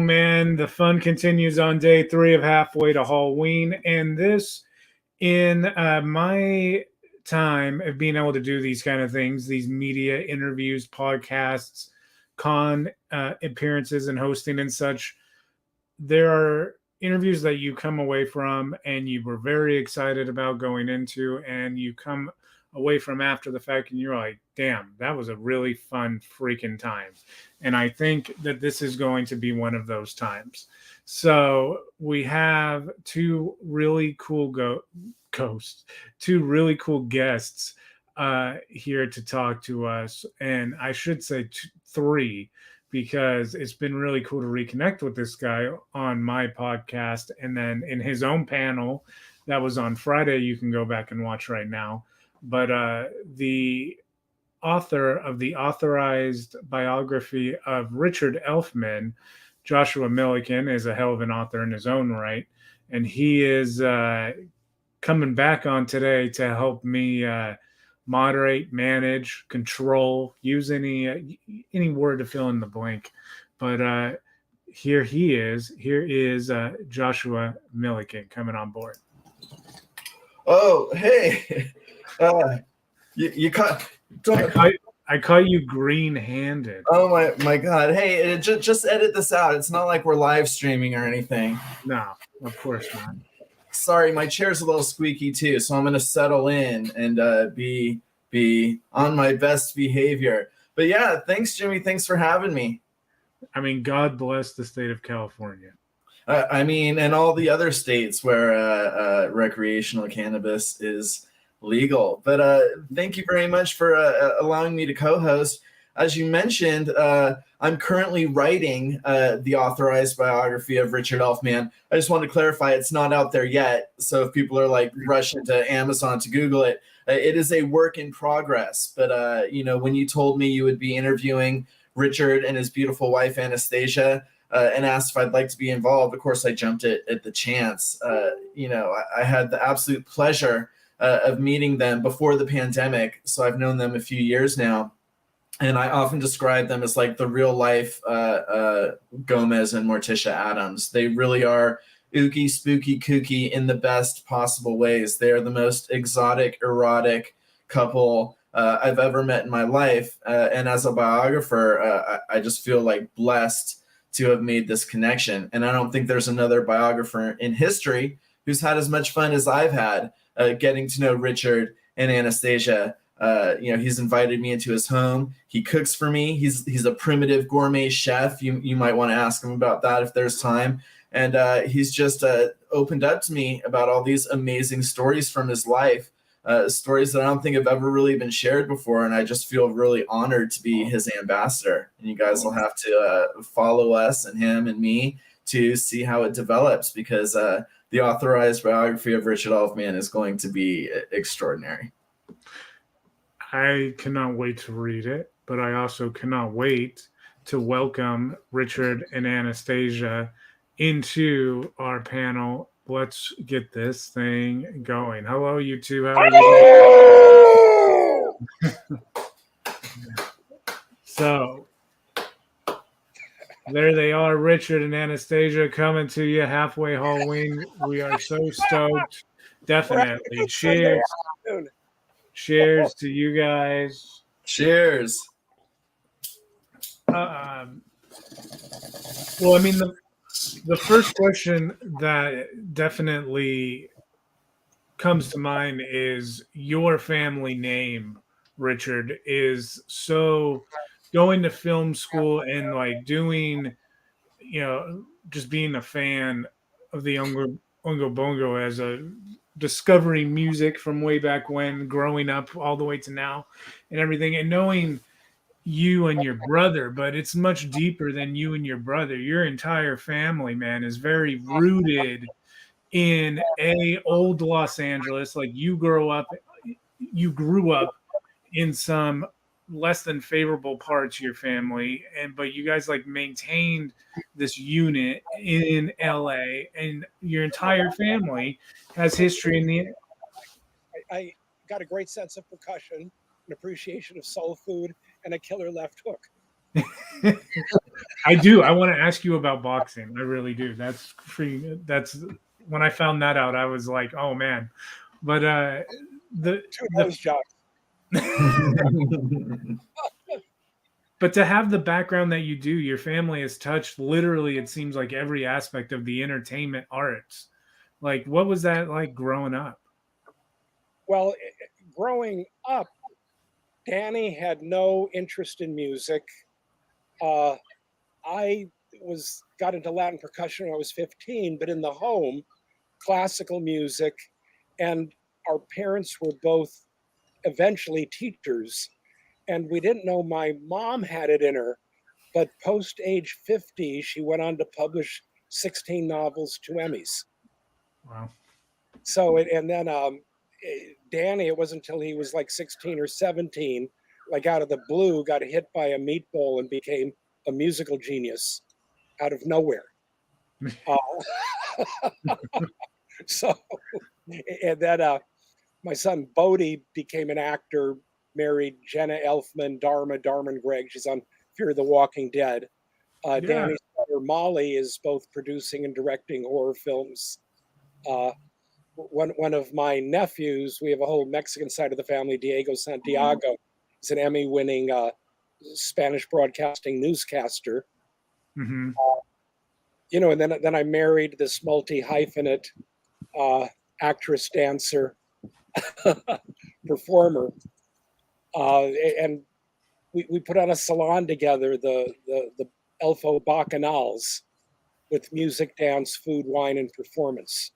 man. The fun continues on day 3 of Halfway to Halloween. And this, in my time of being able to do these kind of things, these media interviews, podcasts, con appearances, and hosting and such, there are interviews that you come away from and you were very excited about going into, and you come away from after the fact and you're like, damn, that was a really fun freaking time. And I think that this is going to be one of those times. So we have two really cool two really cool guests here to talk to us. And I should say three, because it's been really cool to reconnect with this guy on my podcast and then in his own panel that was on Friday. You can go back and watch right now. But the author of the authorized biography of Richard Elfman, Joshua Milliken, is a hell of an author in his own right. And he is coming back on today to help me moderate, manage, control, use any word to fill in the blank. But here he is. Here is Joshua Milliken coming on board. Oh, hey. You caught. I caught you green-handed. Oh my God! Hey, just edit this out. It's not like we're live streaming or anything. No, of course not. Sorry, my chair's a little squeaky too, so I'm gonna settle in and be on my best behavior. But yeah, thanks, Jimmy. Thanks for having me. I mean, God bless the state of California. And all the other states where recreational cannabis is legal. But thank you very much for allowing me to co-host. As you mentioned, I'm currently writing the authorized biography of Richard Elfman. I just want to clarify, it's not out there yet. So if people are like rushing to Amazon to Google it, it is a work in progress. But when you told me you would be interviewing Richard and his beautiful wife Anastasia, and asked if I'd like to be involved, of course I jumped at the chance. I had the absolute pleasure of meeting them before the pandemic. So I've known them a few years now. And I often describe them as like the real life Gomez and Morticia Addams. They really are ooky, spooky, kooky in the best possible ways. They are the most exotic, erotic couple I've ever met in my life. And as a biographer, I just feel like blessed to have made this connection. And I don't think there's another biographer in history who's had as much fun as I've had getting to know Richard and Anastasia. He's invited me into his home. He cooks for me. He's a primitive gourmet chef. You might want to ask him about that if there's time. And he's just opened up to me about all these amazing stories from his life, stories that I don't think have ever really been shared before. And I just feel really honored to be his ambassador. And you guys will have to follow us and him and me to see how it develops, because the authorized biography of Richard Elfman is going to be extraordinary. I cannot wait to read it, but I also cannot wait to welcome Richard and Anastasia into our panel. Let's get this thing going. Hello, you two. How are you? So, there they are, Richard and Anastasia, coming to you halfway Halloween. We are so stoked. Definitely. Cheers. Cheers to you guys. Cheers. Well, I mean, the first question that definitely comes to mind is your family name, Richard, is so going to film school and like doing, just being a fan of the Oingo Boingo as a discovering music from way back when, growing up all the way to now and everything, and knowing you and your brother, but it's much deeper than you and your brother. Your entire family, man, is very rooted in old Los Angeles. Like you grew up in some less than favorable parts of your family, but you guys like maintained this unit in LA, and your entire family has history in the. I got a great sense of percussion, an appreciation of soul food, and a killer left hook. I do. I want to ask you about boxing. I really do. That's free. That's when I found that out. I was like, oh man. But the Two nose jobs. but to have the background that you do, your family has touched literally. It seems like every aspect of the entertainment arts. Like, what was that like growing up? Well, growing up, Danny had no interest in music. I got into Latin percussion when I was 15, but in the home, classical music, and our parents were both eventually teachers, and we didn't know my mom had it in her, but post age 50, she went on to publish 16 novels, 2 Emmys. Wow. So, and then Danny, it wasn't until he was like 16 or 17, like out of the blue, got hit by a meatball and became a musical genius out of nowhere. So, and then my son Bodie became an actor, married Jenna Elfman, Darman Gregg. She's on Fear the Walking Dead. Yeah. Danny's daughter Molly is both producing and directing horror films. One of my nephews, we have a whole Mexican side of the family, Diego Santiago, is an Emmy-winning Spanish broadcasting newscaster. Mm-hmm. And then I married this multi-hyphenate actress, dancer, performer, and we put on a salon together, the Elfo Bacchanals, with music, dance, food, wine, and performance.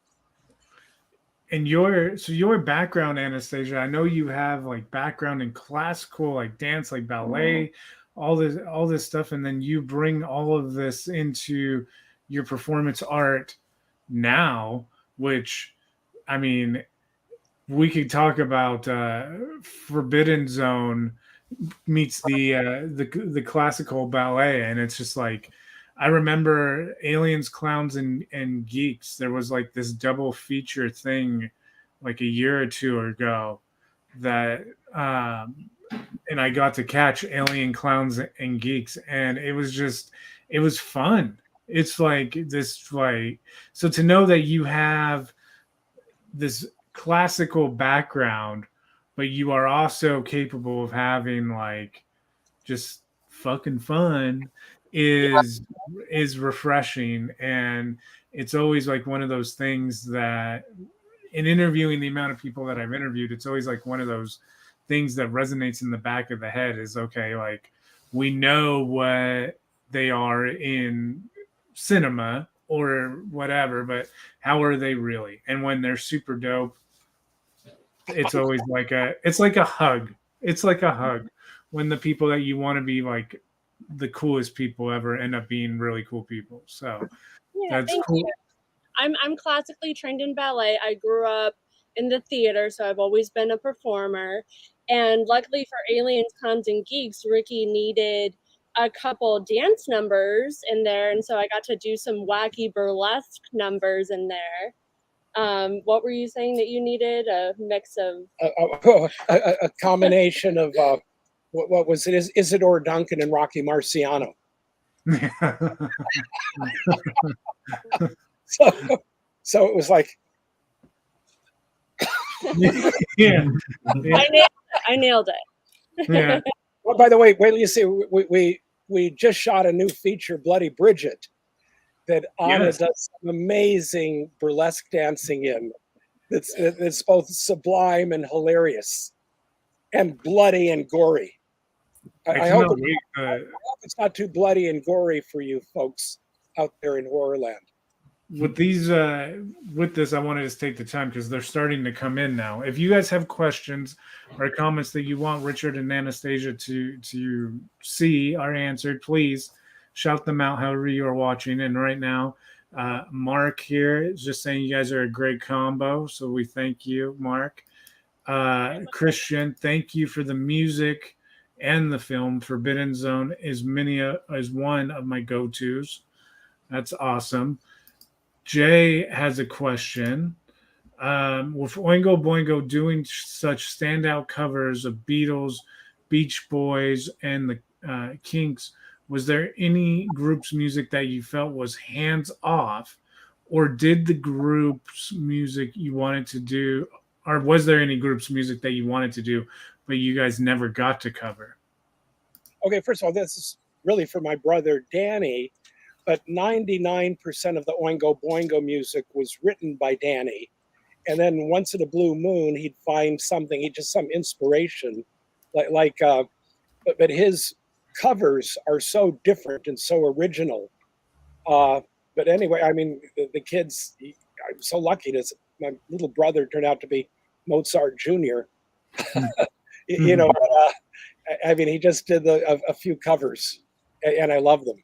And your background, Anastasia, I know you have like background in classical, like dance, like ballet, all this stuff, and then you bring all of this into your performance art now, which, I mean, we could talk about Forbidden Zone meets the classical ballet, and it's just like, I remember Aliens, Clowns, and Geeks. There was like this double feature thing like a year or two ago that and I got to catch Alien, Clowns, and Geeks, and it was fun. It's like this, like, so to know that you have this classical background, but you are also capable of having like just fucking fun is refreshing. And it's always like one of those things that in interviewing the amount of people that I've interviewed, it's always like one of those things that resonates in the back of the head is, okay, like we know what they are in cinema or whatever, but how are they really? And when they're super dope, it's always like it's like a hug. It's like a hug when the people that you want to be like the coolest people ever end up being really cool people. So yeah, that's cool. You. I'm classically trained in ballet. I grew up in the theater, so I've always been a performer. And luckily for Aliens, Cons, and Geeks, Ricky needed a couple dance numbers in there, and so I got to do some wacky burlesque numbers in there. What were you saying that you needed? A mix of a combination of what was it? Isidore Duncan and Rocky Marciano. So it was like, yeah. I nailed it. Yeah. Well, by the way, wait till you see. We just shot a new feature, Bloody Bridget, that Anna does some amazing burlesque dancing in. It's both sublime and hilarious, and bloody and gory. I hope it's not too bloody and gory for you folks out there in Horrorland. With these, with this, I want to just take the time because they're starting to come in now. If you guys have questions or comments that you want Richard and Anastasia to see are answered, please shout them out however you are watching. And right now, Mark here is just saying you guys are a great combo, so we thank you, Mark. Christian, thank you for the music and the film. Forbidden Zone is one of my go-tos. That's awesome. Jay has a question. With Oingo Boingo doing such standout covers of Beatles, Beach Boys, and Kinks, was there any group's music that you felt was hands off, or did the group's music you wanted to do, or was there any group's music that you wanted to do, but you guys never got to cover? Okay, first of all, this is really for my brother Danny, but 99% of the Oingo Boingo music was written by Danny. And then once in a blue moon, he'd find something, he'd just some inspiration, but his covers are so different and so original. But anyway, I mean, the kids, I'm so lucky that my little brother turned out to be Mozart Jr. You know, I mean, he just did a few covers, and I love them.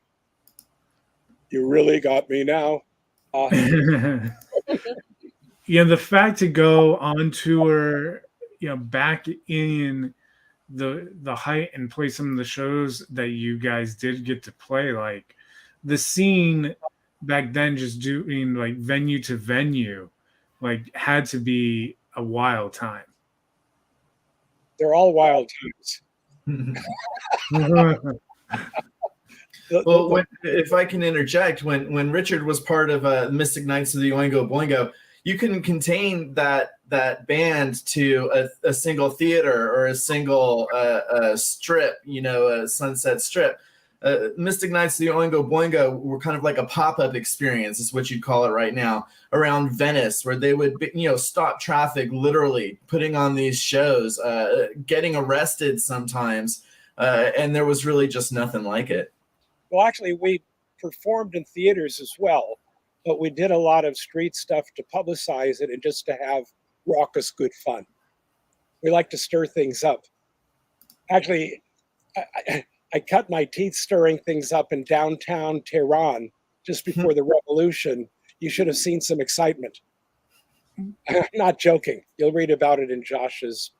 You really got me now. Yeah, the fact to go on tour, back in the height and play some of the shows that you guys did get to play, like the scene back then, just doing like venue to venue, like had to be a wild time. They're all wild times. Well, if I can interject, when Richard was part of Mystic Knights of the Oingo Boingo, you couldn't contain that band to a single theater or a single strip, a Sunset Strip. Mystic Knights of the Oingo Boingo were kind of like a pop-up experience, is what you'd call it right now, around Venice, where they would, stop traffic, literally putting on these shows, getting arrested sometimes, and there was really just nothing like it. Well, actually, we performed in theaters as well, but we did a lot of street stuff to publicize it and just to have raucous, good fun. We like to stir things up. Actually, I cut my teeth stirring things up in downtown Tehran just before the revolution. You should have seen some excitement. I'm not joking. You'll read about it in Josh's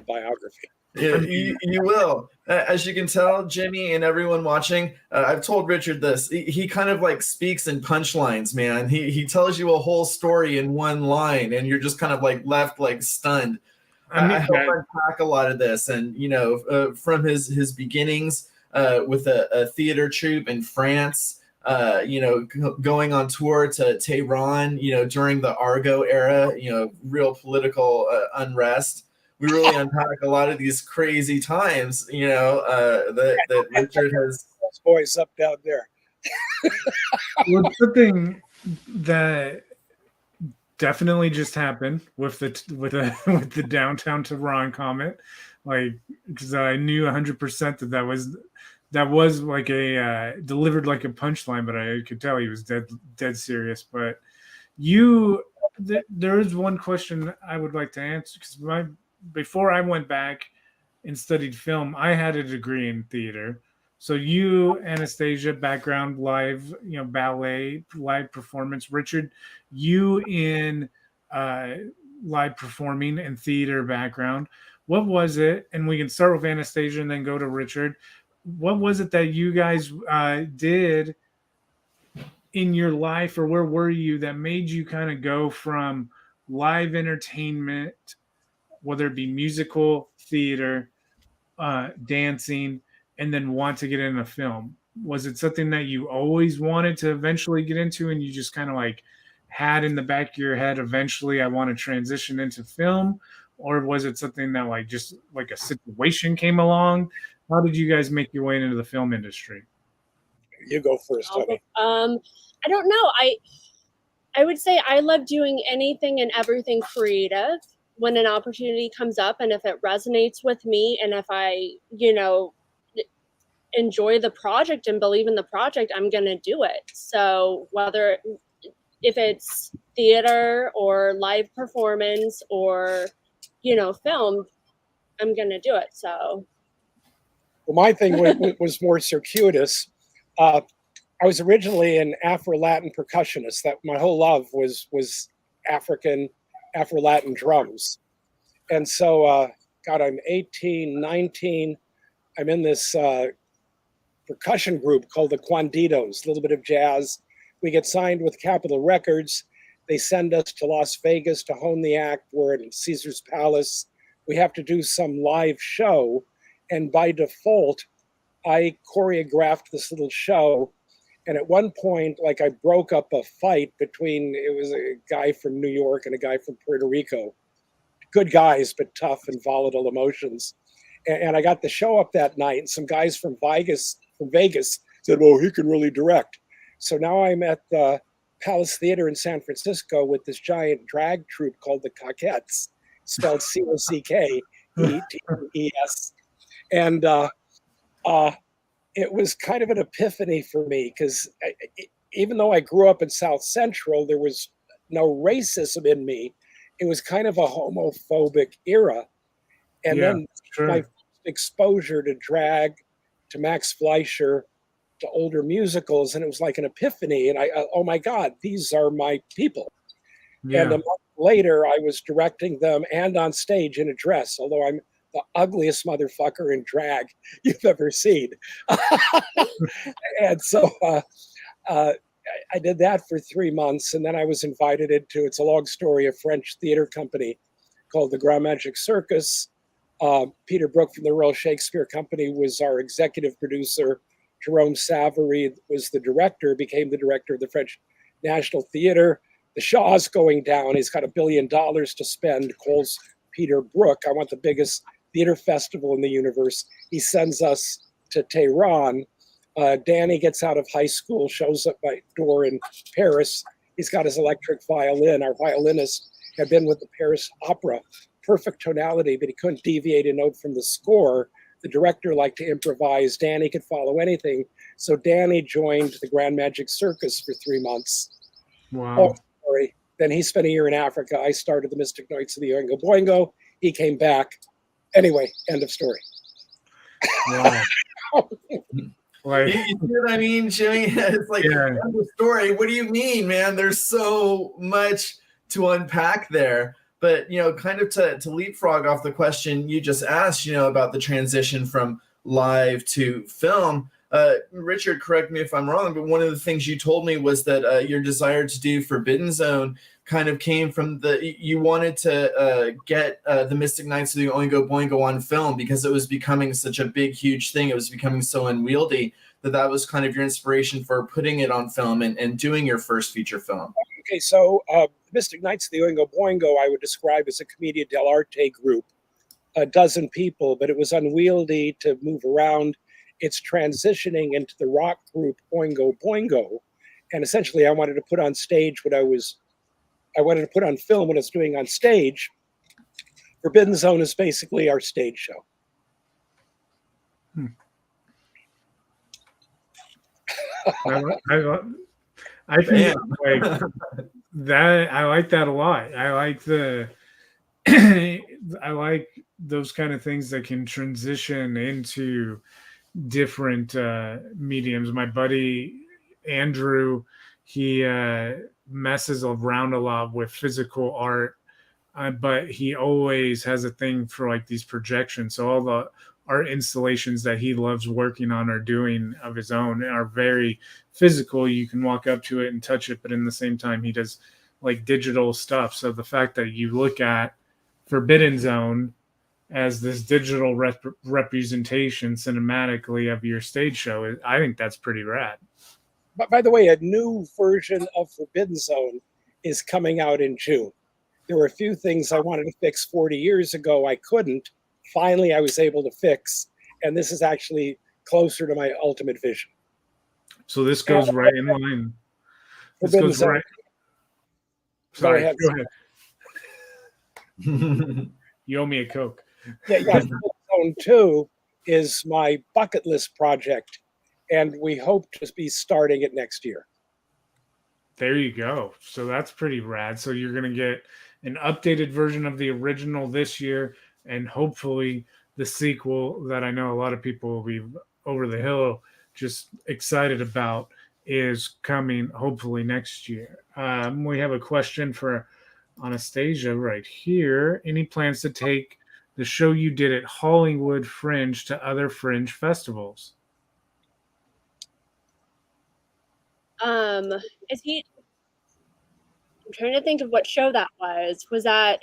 biography. Yeah, you will. As you can tell, Jimmy and everyone watching, I've told Richard this. He kind of like speaks in punchlines, man. He tells you a whole story in one line, and you're just kind of like left like stunned. I helped unpack a lot of this, and from his beginnings with a theater troupe in France, going on tour to Tehran, during the Argo era, real political unrest. We really unpack a lot of these crazy times, that Richard has. Those boys up down there. Well, something that definitely just happened with the downtown Tehran comment, like, because I knew 100% that was like a delivered like a punchline, but I could tell he was dead serious. But there is one question I would like to answer, because before I went back and studied film, I had a degree in theater. So you, Anastasia, background live, ballet, live performance. Richard, you in live performing and theater background. What was it? And we can start with Anastasia and then go to Richard. What was it that you guys did in your life, or where were you, that made you kind of go from live entertainment, whether it be musical, theater, dancing, and then want to get into film? Was it something that you always wanted to eventually get into, and you just kind of like had in the back of your head, eventually I want to transition into film? Or was it something that like just like a situation came along? How did you guys make your way into the film industry? You go first, honey. I don't know. I would say I love doing anything and everything creative when an opportunity comes up, and if it resonates with me, and if I, enjoy the project and believe in the project, I'm going to do it. So if it's theater or live performance or, film, I'm going to do it. So. Well, my thing was more circuitous. I was originally an Afro-Latin percussionist. That my whole love was African Afro-Latin drums. And so, I'm 18, 19. I'm in this percussion group called the Quanditos, a little bit of jazz. We get signed with Capitol Records. They send us to Las Vegas to hone the act. We're at Caesar's Palace. We have to do some live show. And by default, I choreographed this little show. And at one point, like I broke up a fight between, it was a guy from New York and a guy from Puerto Rico. Good guys, but tough and volatile emotions. And I got the show up that night, and some guys from Vegas said, well, he can really direct. So now I'm at the Palace Theater in San Francisco with this giant drag troupe called the Cockettes, spelled Cocketes. And it was kind of an epiphany for me because even though I grew up in South Central, there was no racism in me. It was kind of a homophobic era. And then my exposure to drag, to Max Fleischer, to older musicals, and it was like an epiphany. And oh my God, these are my people. Yeah. And a month later, I was directing them and on stage in a dress, although I'm the ugliest motherfucker in drag you've ever seen. And so I did that for 3 months, and then I was invited into, it's a long story, a French theater company called the Grand Magic Circus. Peter Brook from the Royal Shakespeare Company was our executive producer. Jerome Savary was the director, became the director of the French National Theater. The Shaw's going down. He's got $1 billion to spend, calls Peter Brook. I want the biggest theater festival in the universe. He sends us to Tehran. Danny gets out of high school, shows up my door in Paris. He's got his electric violin. Our violinist had been with the Paris Opera. Perfect tonality, but he couldn't deviate a note from the score. The director liked to improvise. Danny could follow anything. So Danny joined the Grand Magic Circus for 3 months. Wow. Story. Then he spent a year in Africa. I started the Mystic Knights of the Oingo Boingo. He came back. Anyway, end of story. Wow. Like, you know what I mean, Jimmy? It's like, end of story. What do you mean, man? There's so much to unpack there. But, you know, kind of to leapfrog off the question you just asked, you know, about the transition from live to film, Richard, correct me if I'm wrong, but one of the things you told me was that your desire to do Forbidden Zone kind of came from you wanted to get the Mystic Knights of the Oingo Boingo on film because it was becoming such a big, huge thing. It was becoming so unwieldy that was kind of your inspiration for putting it on film and doing your first feature film. Okay, so Mystic Knights of the Oingo Boingo I would describe as a Commedia dell'arte group, a dozen people, but it was unwieldy to move around. It's transitioning into the rock group Oingo Boingo. And essentially I wanted to put on stage what I wanted to put on film what I was doing on stage. Forbidden Zone is basically our stage show. I think like that. I like that a lot. I like I like those kind of things that can transition into different mediums. My buddy Andrew, he messes around a lot with physical art, but he always has a thing for like these projections. So all the art installations that he loves working on or doing of his own are very physical. You can walk up to it and touch it, but in the same time, he does like digital stuff. So the fact that you look at Forbidden Zone as this digital representation cinematically of your stage show, I think that's pretty rad. But by the way, a new version of Forbidden Zone is coming out in June. There were a few things I wanted to fix 40 years ago. I couldn't. Finally, I was able to fix, and this is actually closer to my ultimate vision. So this goes right in line. This goes right. Sorry, go ahead. You owe me a Coke. Yeah. Zone 2 is my bucket list project, and we hope to be starting it next year. There you go. So that's pretty rad. So you're going to get an updated version of the original this year, and hopefully the sequel that I know a lot of people will be over the hill just excited about is coming hopefully next year. We have a question for Anastasia right here. Any plans to take the show you did at Hollywood Fringe to other Fringe festivals? I'm trying to think of what show that was. Was that?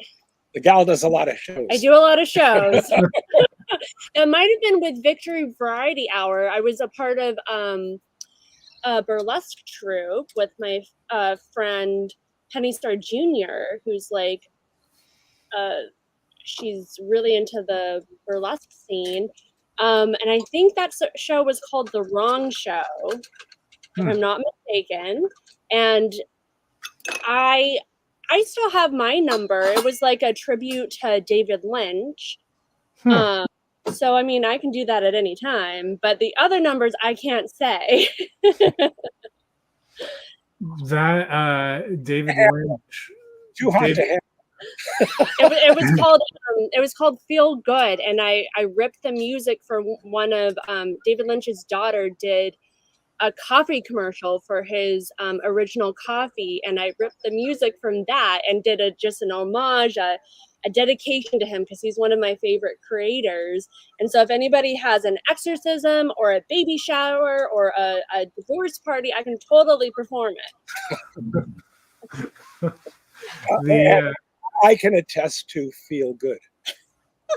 The gal does a lot of shows. I do a lot of shows. It might have been with Victory Variety Hour. I was a part of a burlesque troupe with my friend Penny Star Jr., who's like, she's really into the burlesque scene. And I think that show was called The Wrong Show, if I'm not mistaken. And I still have my number. It was like a tribute to David Lynch. So I mean, I can do that at any time, but the other numbers I can't say. That David Lynch. Too hot to handle. It was called Feel Good, and I ripped the music for one of David Lynch's daughter did a coffee commercial for his original coffee, and I ripped the music from that and did just an homage, a dedication to him, because he's one of my favorite creators. And so if anybody has an exorcism or a baby shower or a divorce party, I can totally perform it. I can attest to Feel Good.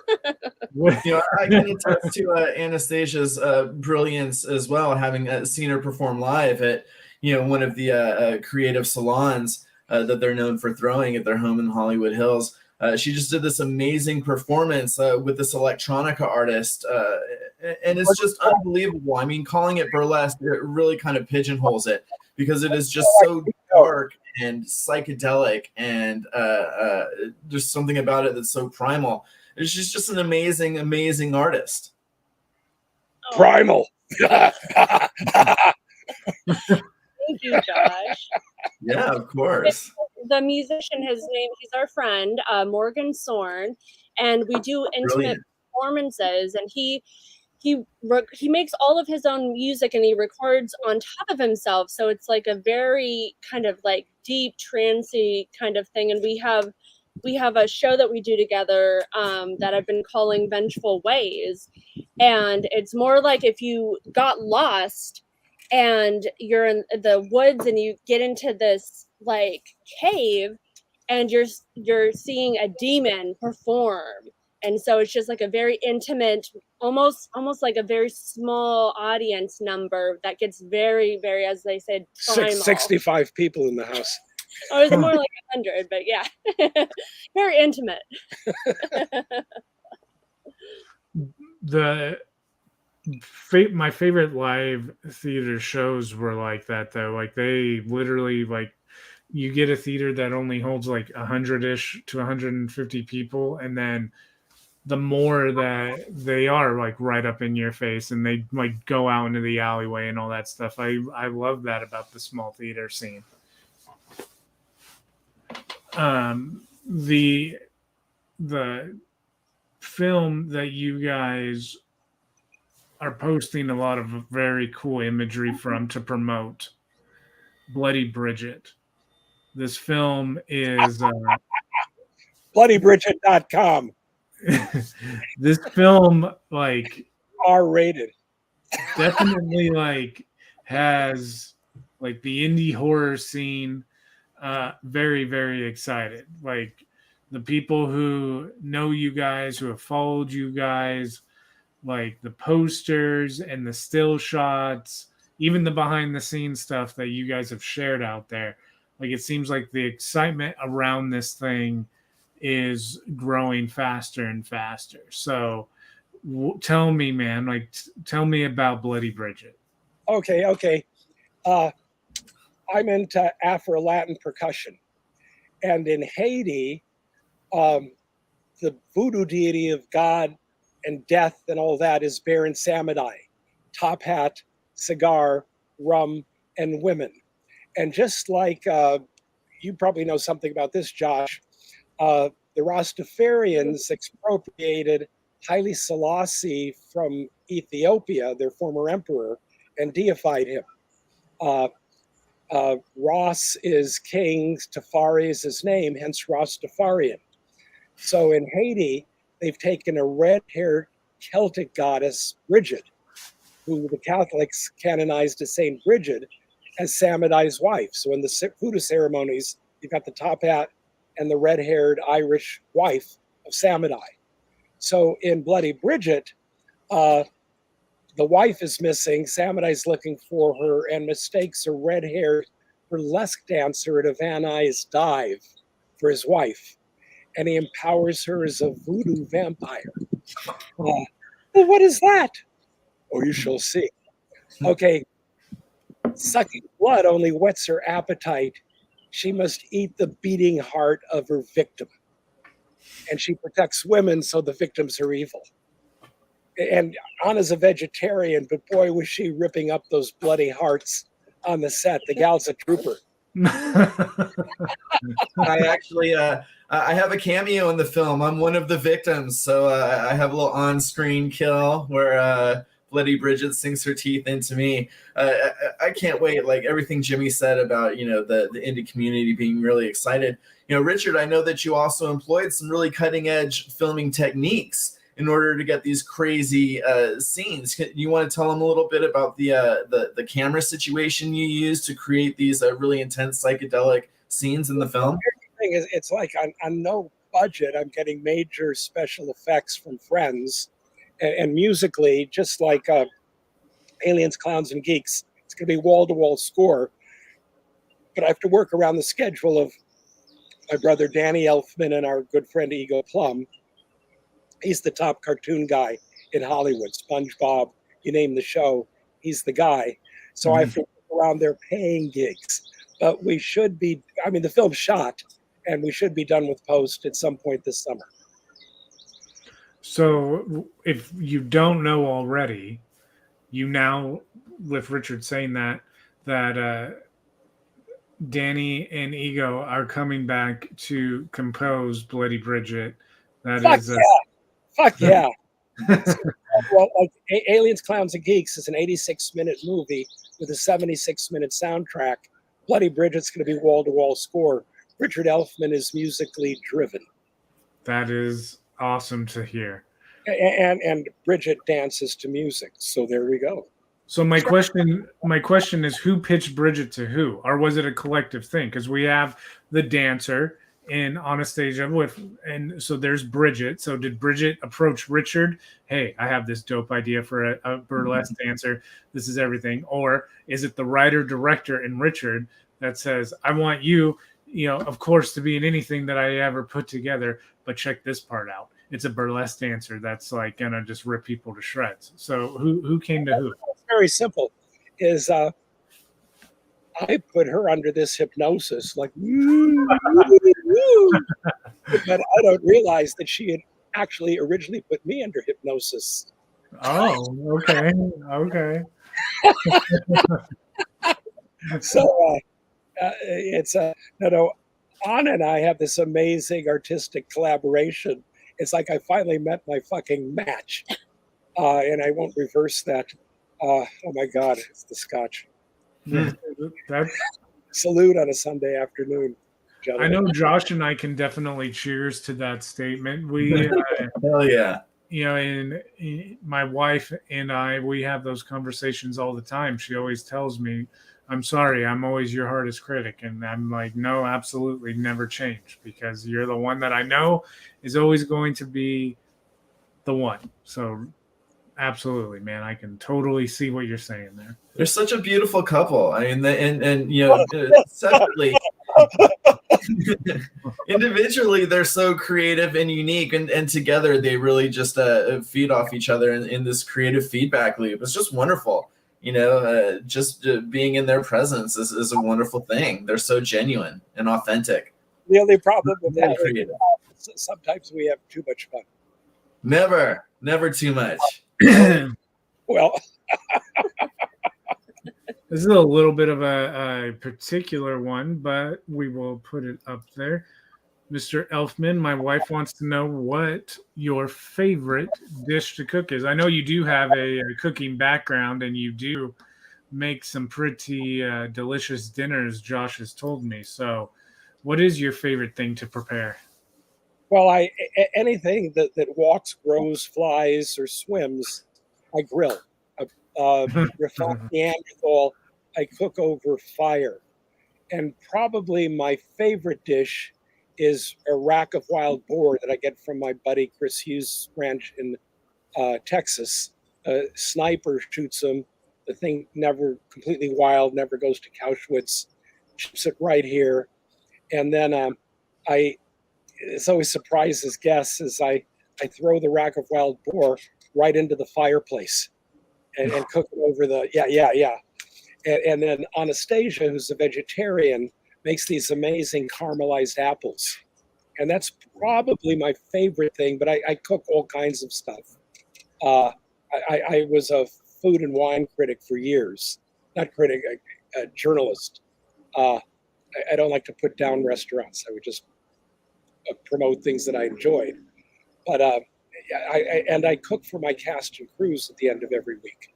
I can attest to Anastasia's brilliance as well, having seen her perform live at one of the creative salons that they're known for throwing at their home in Hollywood Hills. She just did this amazing performance with this electronica artist, and it's just unbelievable. I mean, calling it burlesque, it really kind of pigeonholes it, because it is just so dark and psychedelic, and there's something about it that's so primal. She's just an amazing, amazing artist. Primal. Thank you, Josh. Yeah, of course. The musician, he's our friend, Morgan Sorn, and we do intimate performances, and he makes all of his own music, and he records on top of himself, so it's like a very kind of like deep trancey kind of thing. And we have a show that we do together that I've been calling Vengeful Ways, and it's more like if you got lost and you're in the woods and you get into this like cave and you're seeing a demon perform. And so it's just like a very intimate, almost like a very small audience number that gets very, very, as they said, primal. 65 people in the house. Oh, it was more like 100, but yeah, very intimate. My favorite live theater shows were like that, though. Like they literally, like, you get a theater that only holds like 100-ish to 150 people, and then the more that they are like right up in your face, and they like go out into the alleyway and all that stuff. I love that about the small theater scene. The film that you guys are posting a lot of very cool imagery from to promote, Bloody Bridget. This film is BloodyBridget.com. This film, like, R-rated. definitely like has like the indie horror scene very, very excited. Like the people who know you guys, who have followed you guys, like the posters and the still shots, even the behind the scenes stuff that you guys have shared out there. Like it seems like the excitement around this thing is growing faster and faster. So tell me, man, like tell me about Bloody Bridget. Okay. I'm into Afro-Latin percussion. And in Haiti, the voodoo deity of God and death and all that is Baron Samedi. Top hat, cigar, rum, and women. And just like you probably know something about this, Josh, the Rastafarians expropriated Haile Selassie from Ethiopia, their former emperor, and deified him. Ross is king, Tafari is his name, hence Rastafarian. So in Haiti, they've taken a red-haired Celtic goddess, Bridget, who the Catholics canonized as Saint Bridget, as Samedi's wife. So in the voodoo ceremonies, you've got the top hat and the red-haired Irish wife of Samedi. So in Bloody Bridget, the wife is missing. Samudai's looking for her and mistakes a red-haired burlesque dancer at a Van Nuys dive for his wife. And he empowers her as a voodoo vampire. Well, what is that? Oh, you shall see. Okay, sucking blood only whets her appetite. She must eat the beating heart of her victim. And she protects women, so the victims are evil. And Anna's a vegetarian, but boy, was she ripping up those bloody hearts on the set. The gal's a trooper. I actually, I have a cameo in the film. I'm one of the victims, so I have a little on-screen kill where Bloody Bridget sinks her teeth into me. I can't wait. Like everything Jimmy said about the indie community being really excited. Richard, I know that you also employed some really cutting-edge filming techniques in order to get these crazy scenes. You want to tell them a little bit about the camera situation you used to create these really intense psychedelic scenes in the film? The thing is, it's like on no budget, I'm getting major special effects from friends, and musically, just like Aliens, Clowns, and Geeks, it's going to be wall-to-wall score. But I have to work around the schedule of my brother Danny Elfman and our good friend Ego Plum. He's the top cartoon guy in Hollywood. SpongeBob, you name the show, he's the guy. So I have to work around their paying gigs. But we should be, the film's shot, and we should be done with post at some point this summer. So if you don't know already, you now, with Richard saying that Danny and Ego are coming back to compose Bloody Bridget. Fuck yeah. Well, like Aliens, Clowns, and Geeks is an 86-minute movie with a 76-minute soundtrack. Bloody Bridget's going to be wall-to-wall score. Richard Elfman is musically driven. That is awesome to hear. And Bridget dances to music. So there we go. So my question is, who pitched Bridget to who? Or was it a collective thing? Because we have the dancer in Anastasia and so there's Bridget. So did Bridget approach Richard? Hey, I have this dope idea for a burlesque dancer. This is everything. Or is it the writer, director, and Richard that says, I want you, of course, to be in anything that I ever put together, but check this part out. It's a burlesque dancer that's like gonna just rip people to shreds. So who came to who? It's very simple. Is I put her under this hypnosis, like, but I don't realize that she had actually originally put me under hypnosis. Oh, okay. So it's no. Anna and I have this amazing artistic collaboration. It's like I finally met my fucking match, and I won't reverse that. Oh my God, it's the scotch. Salute on a Sunday afternoon, gentlemen. I know Josh and I can definitely cheers to that statement. We, hell yeah. And my wife and I, we have those conversations all the time. She always tells me, I'm sorry, I'm always your hardest critic. And I'm like, no, absolutely never change, because you're the one that I know is always going to be the one. So absolutely, man, I can totally see what you're saying there. They're such a beautiful couple. I mean, and separately, individually, they're so creative and unique, and together they really just feed off each other in this creative feedback loop. It's just wonderful. Just being in their presence is a wonderful thing. They're so genuine and authentic. The only problem with that is sometimes we have too much fun. Never too much. Well, this is a little bit of a particular one, but we will put it up there. Mr. Elfman, my wife wants to know what your favorite dish to cook is. I know you do have a cooking background, and you do make some pretty delicious dinners, Josh has told me. So what is your favorite thing to prepare? Well, anything that walks, grows, flies, or swims, I grill. Refined Neanderthal, I cook over fire. And probably my favorite dish is a rack of wild boar that I get from my buddy Chris Hughes' ranch in Texas. A sniper shoots them. The thing never completely wild, never goes to Auschwitz. Shoots it right here, and then it's always surprises guests as I throw the rack of wild boar right into the fireplace and cook it over the yeah. And then Anastasia, who's a vegetarian, makes these amazing caramelized apples, and that's probably my favorite thing. But I cook all kinds of stuff. I was a food and wine critic for years, not critic, a journalist. I don't like to put down restaurants. I would just promote things that I enjoyed. But I cook for my cast and crews at the end of every week.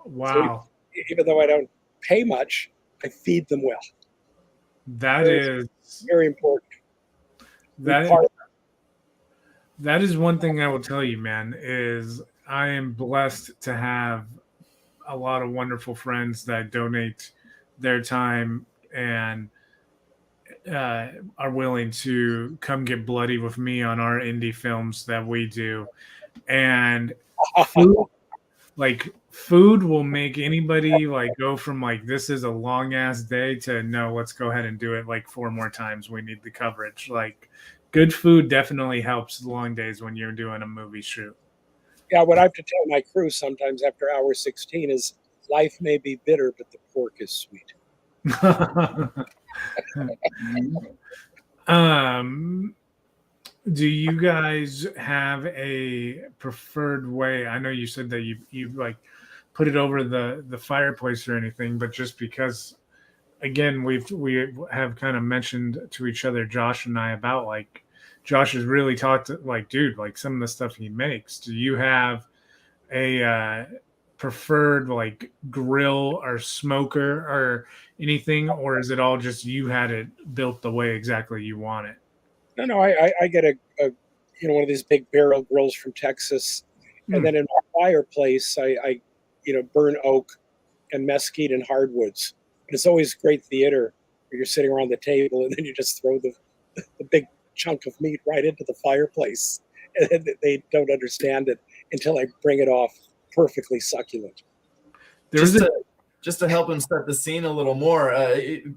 Wow. So even though I don't pay much, I feed them well. That is very important. That is one thing I will tell you, man, is I am blessed to have a lot of wonderful friends that donate their time and are willing to come get bloody with me on our indie films that we do. And food will make anybody go from this is a long ass day to no, let's go ahead and do it 4 more times. We need the coverage. Good food definitely helps long days when you're doing a movie shoot. Yeah, what I have to tell my crew sometimes after hour 16 is life may be bitter, but the pork is sweet. Do you guys have a preferred way? I know you said that you put it over the fireplace or anything, but just because, again, we have kind of mentioned to each other, Josh and I, about Josh has really talked dude, some of the stuff he makes. Do you have a preferred grill or smoker or anything, or is it all just you had it built the way exactly you want it? No, I get a one of these big barrel grills from Texas, and then in my fireplace I burn oak and mesquite and hardwoods. And it's always great theater where you're sitting around the table and then you just throw the big chunk of meat right into the fireplace, and they don't understand it until I bring it off perfectly succulent. Just to help him set the scene a little more,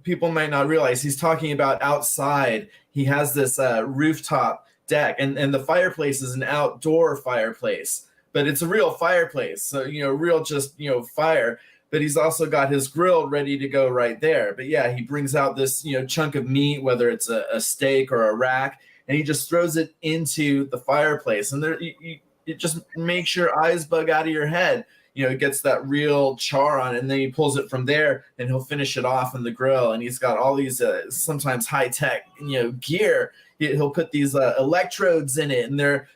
people might not realize he's talking about outside. He has this rooftop deck, and the fireplace is an outdoor fireplace, but it's a real fireplace. So, real just, fire. But he's also got his grill ready to go right there. But yeah, he brings out this, chunk of meat, whether it's a steak or a rack, and he just throws it into the fireplace. And there, it just makes your eyes bug out of your head. It gets that real char on it, and then he pulls it from there and he'll finish it off in the grill. And he's got all these sometimes high tech, gear. He'll put these electrodes in it, and they're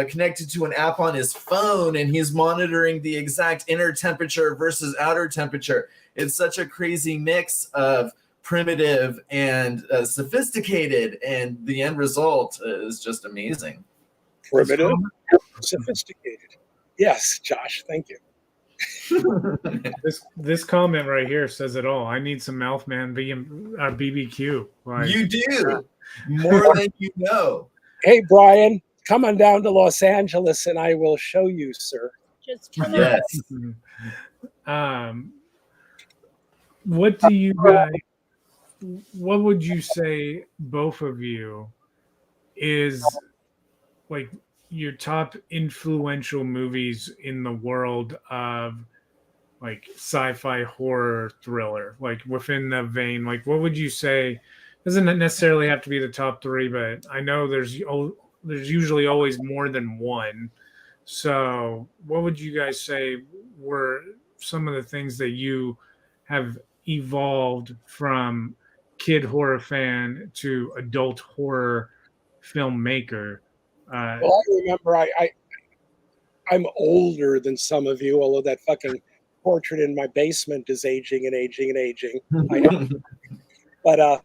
connected to an app on his phone, and he's monitoring the exact inner temperature versus outer temperature. It's such a crazy mix of primitive and sophisticated, and the end result is just amazing. Primitive, sophisticated. Yes, Josh, thank you. This comment right here says it all. I need some Elfman BBQ. You do more than you know. Hey, Brian, come on down to Los Angeles, and I will show you, sir. Just yes. What do you guys? What would you say, both of you, is your top influential movies in the world of sci-fi horror thriller, within the vein? What would you say? Doesn't necessarily have to be the top 3, but I know there's usually always more than one. So what would you guys say were some of the things that you have evolved from kid horror fan to adult horror filmmaker? Well, I remember I'm older than some of you, although that fucking portrait in my basement is aging and aging and aging. But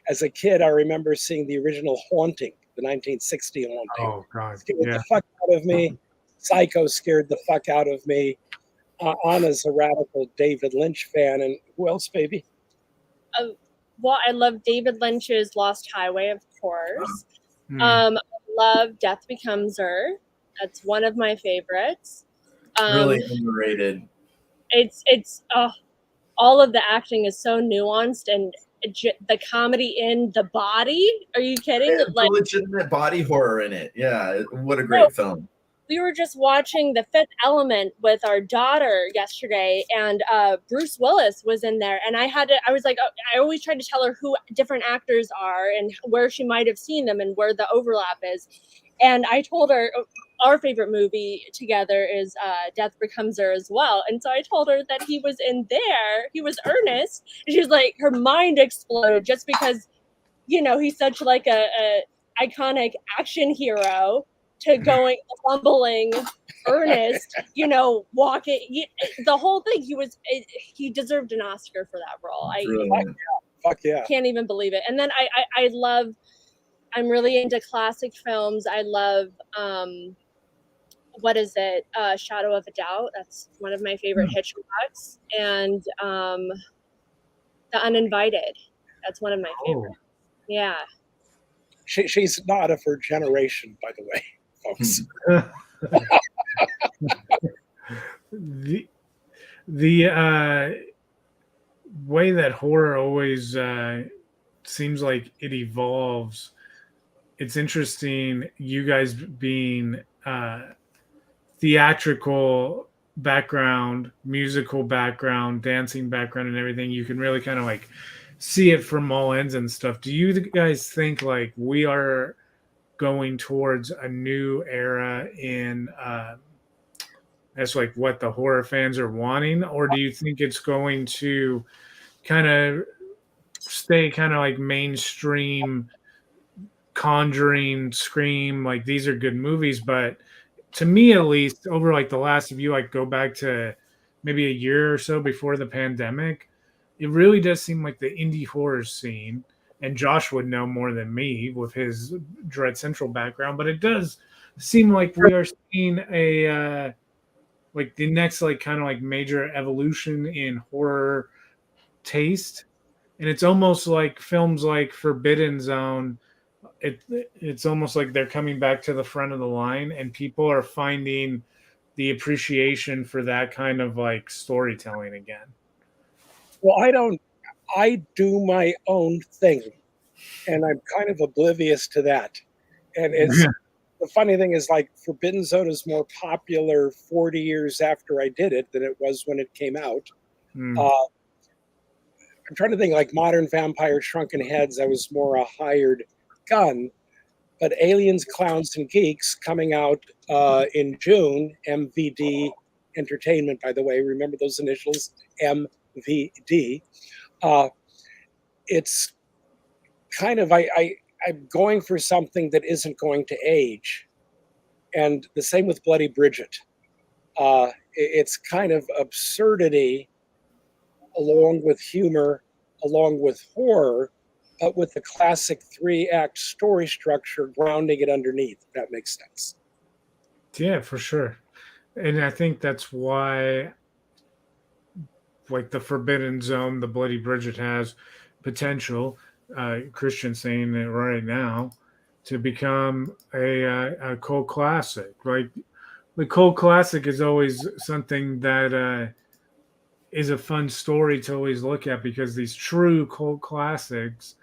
as a kid, I remember seeing the original Haunting, the 1960 Haunting. Oh, God. It scared the fuck out of me. Psycho scared the fuck out of me. Anna's a radical David Lynch fan. And who else, baby? I love David Lynch's Lost Highway, of course. Hmm. I love Death Becomes Her. That's one of my favorites. Really underrated. It's all of the acting is so nuanced, and the comedy in The Body. Are you kidding? It's Like, a legitimate body horror in it. Yeah, what a no, great film. we were just watching The Fifth Element with our daughter yesterday, and Bruce Willis was in there, and I was like, I always try to tell her who different actors are and where she might have seen them and where the overlap is. And I told her our favorite movie together is Death Becomes Her as well. And so I told her that he was in there. He was Ernest. And she was like, her mind exploded just because, he's such like a iconic action hero to going bumbling Ernest, walking. The whole thing, he deserved an Oscar for that role. Fuck yeah. Can't even believe it. And then I'm really into classic films. I love, Shadow of a Doubt. That's one of my favorite Hitchcocks. And The Uninvited. That's one of my favorite. Yeah. She's not of her generation, by the way, folks. The way that horror always seems like it evolves. It's interesting, you guys being theatrical background, musical background, dancing background, and everything. You can really kind of like see it from all ends and stuff. Do you guys think like we are going towards a new era in that's like what the horror fans are wanting, or do you think it's going to kind of stay kind of like mainstream Conjuring, Scream, like these are good movies, but to me at least, over like the last, if you like go back to maybe a year or so before the pandemic, it really does seem like the indie horror scene, and Josh would know more than me with his Dread Central background, but it does seem like we are seeing a like the next like kind of like major evolution in horror taste. And it's almost like films like Forbidden Zone, it's almost like they're coming back to the front of the line, and people are finding the appreciation for that kind of like storytelling again. Well, I do my own thing, and I'm kind of oblivious to that. And it's the funny thing is, like, Forbidden Zone is more popular 40 years after I did it than it was when it came out. I'm trying to think, like Modern Vampire, Shrunken Heads, I was more a hired gun. But Aliens, Clowns, and Geeks coming out in June, MVD Entertainment, by the way, remember those initials, MVD. It's kind of, I'm going for something that isn't going to age. And the same with Bloody Bridget. It's kind of absurdity along with humor, along with horror, but with the classic 3-act story structure grounding it underneath, if that makes sense. Yeah, for sure. And I think that's why like the Forbidden Zone, the Bloody Bridget has potential, Christian saying it right now, to become a cult classic. Like the cult classic is always something that is a fun story to always look at, because these true cult classics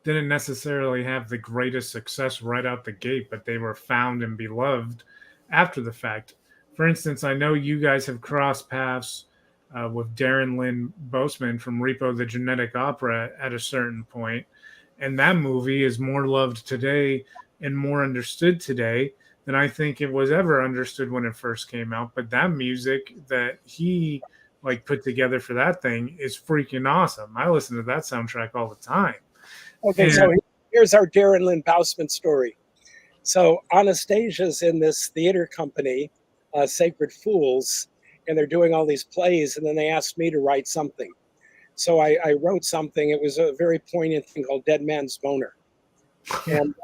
didn't necessarily have the greatest success right out the gate, but they were found and beloved after the fact. For instance, I know you guys have crossed paths with Darren Lynn Bousman from Repo the Genetic Opera at a certain point, and that movie is more loved today and more understood today than I think it was ever understood when it first came out. But that music that he like put together for that thing is freaking awesome. I listen to that soundtrack all the time. Okay, so here's our Darren Lynn Bousman story. So Anastasia's in this theater company, Sacred Fools, and they're doing all these plays, and then they asked me to write something. So I wrote something. It was a very poignant thing called Dead Man's Boner. And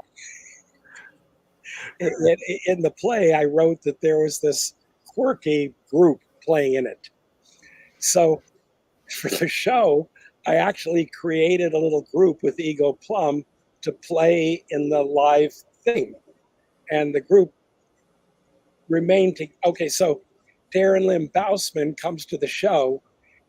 in the play, I wrote that there was this quirky group playing in it. So for the show, I actually created a little group with Ego Plum to play in the live thing. And the group remained okay. So Darren Lynn Bausman comes to the show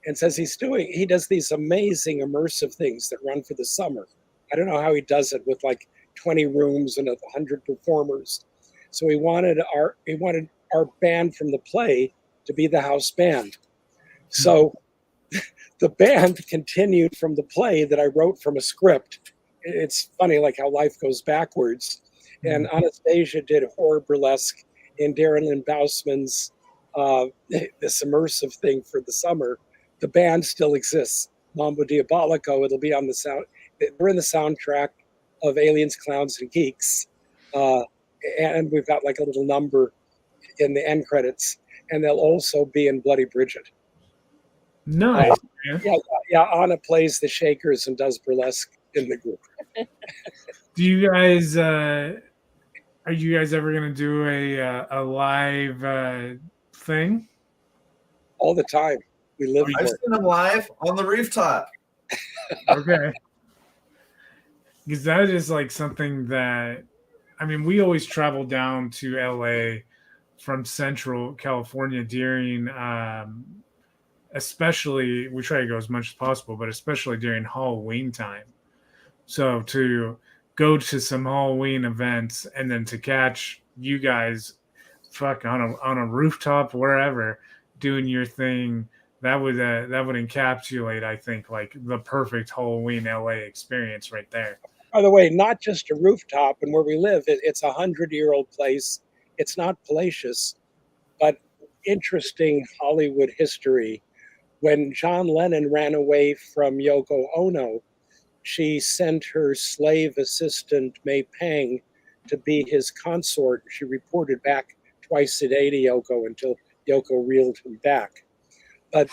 and says he does these amazing immersive things that run for the summer. I don't know how he does it with like 20 rooms and 100 performers. So he wanted our band from the play to be the house band. So the band continued from the play that I wrote from a script. It's funny, like how life goes backwards. And Anastasia did horror burlesque in Darren Lynn Bausman's this immersive thing for the summer. The band still exists. Mambo Diabolico. It'll be on the sound. We're in the soundtrack of Aliens, Clowns, and Geeks, and we've got like a little number in the end credits. And they'll also be in Bloody Bridget. Nice. Yeah. Anna plays the Shakers and does burlesque in the group. Do you guys? Are you guys ever gonna do a live thing? All the time. We live I've for it. seen them live on the rooftop. Okay. Because that is like something that, I mean, we always travel down to LA from Central California during, especially, we try to go as much as possible, but especially during Halloween time. So to go to some Halloween events and then to catch you guys on a rooftop, wherever, doing your thing, that would encapsulate, I think, like the perfect Halloween LA experience right there. By the way, not just a rooftop, and where we live, it's a 100-year-old place. It's not palatial, but interesting Hollywood history. When John Lennon ran away from Yoko Ono, she sent her slave assistant, May Pang, to be his consort. She reported back twice a day to Yoko until Yoko reeled him back. But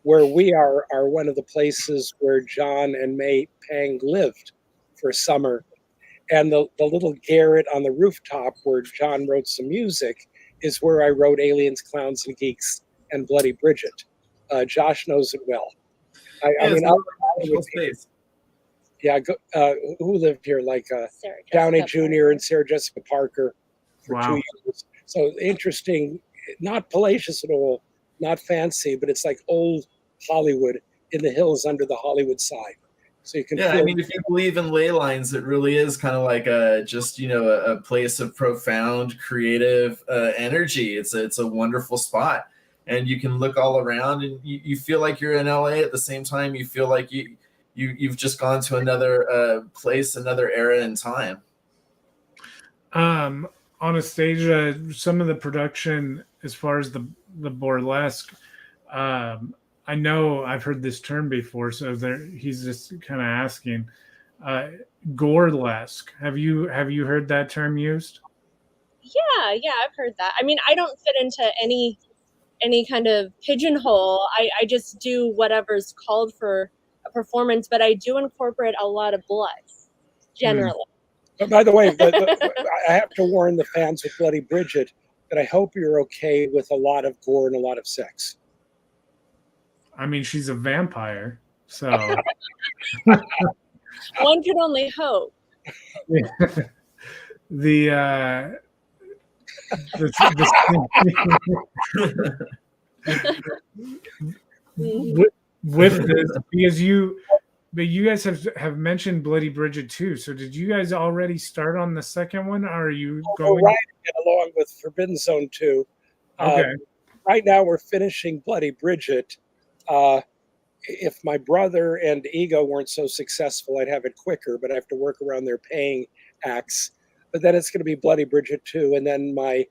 where we are one of the places where John and May Pang lived for summer. And the little garret on the rooftop where John wrote some music is where I wrote Aliens, Clowns, and Geeks and Bloody Bridget. Josh knows it well. I mean, space. Yeah, who lived here? Like Downey Jr. and Sarah Jessica Parker for 2 years. So interesting, not palatial at all, not fancy, but it's like old Hollywood in the hills under the Hollywood side. So you can I mean, if you believe in ley lines, it really is kind of like a place of profound creative energy. It's a wonderful spot, and you can look all around and you feel like you're in LA. At the same time, you feel like you've just gone to another place, another era in time. Anastasia, some of the production as far as the burlesque, I know I've heard this term before, so he's just kind of asking. Gorelesque. Have you heard that term used? Yeah, I've heard that. I mean, I don't fit into any kind of pigeonhole. I just do whatever's called for a performance, but I do incorporate a lot of blood, generally. But by the way, I have to warn the fans of Bloody Bridget that I hope you're okay with a lot of gore and a lot of sex. I mean, she's a vampire, so one can only hope. With this, because you guys have mentioned Bloody Bridget too. So did you guys already start on the second one, or are you going along with Forbidden Zone 2? Okay. Right now we're finishing Bloody Bridget. If my brother and Ego weren't so successful, I'd have it quicker, but I have to work around their paying acts. But then it's going to be Bloody Bridget 2, and then my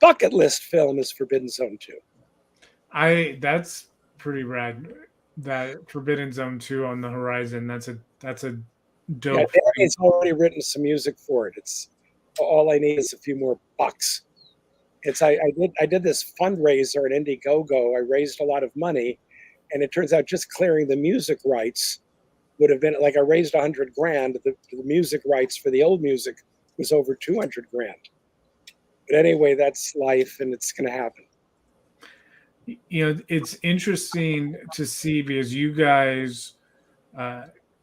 bucket list film is Forbidden Zone 2. That's pretty rad. That Forbidden Zone 2 on the horizon. That's a dope. Yeah, Danny's already written some music for it. It's all I need is a few more bucks. I did this fundraiser at Indiegogo. I raised a lot of money, and it turns out just clearing the music rights would have been like I raised $100,000. The music rights for the old music was over $200,000. But anyway, that's life, and it's going to happen. You know, it's interesting to see because you guys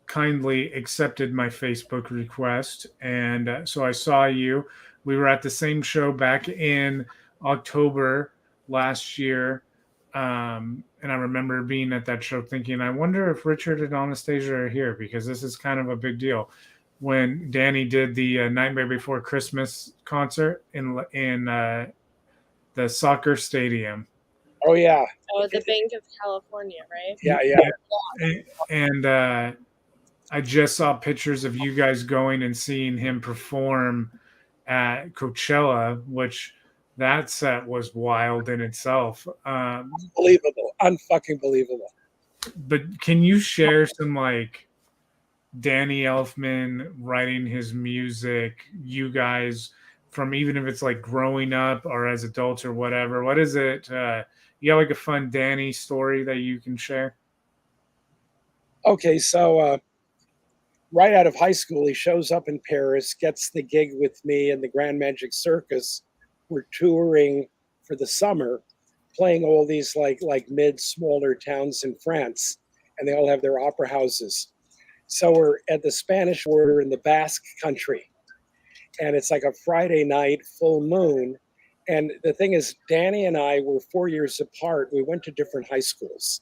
kindly accepted my Facebook request, and so I saw you. We were at the same show back in October last year, and I remember being at that show thinking, I wonder if Richard and Anastasia are here because this is kind of a big deal. When Danny did the Nightmare Before Christmas concert in the soccer stadium. Oh yeah. Oh, the Bank of California, right? Yeah. And I just saw pictures of you guys going and seeing him perform at Coachella, which that set was wild in itself. Unbelievable. Unfucking believable. But can you share some like Danny Elfman writing his music, you guys from even if it's like growing up or as adults or whatever, what is it? You have like a fun Danny story that you can share? Okay, so right out of high school, he shows up in Paris, gets the gig with me in the Grand Magic Circus. We're touring for the summer, playing all these like smaller towns in France, and they all have their opera houses. So we're at the Spanish border in the Basque country, and it's like a Friday night, full moon. And the thing is, Danny and I were 4 years apart. We went to different high schools.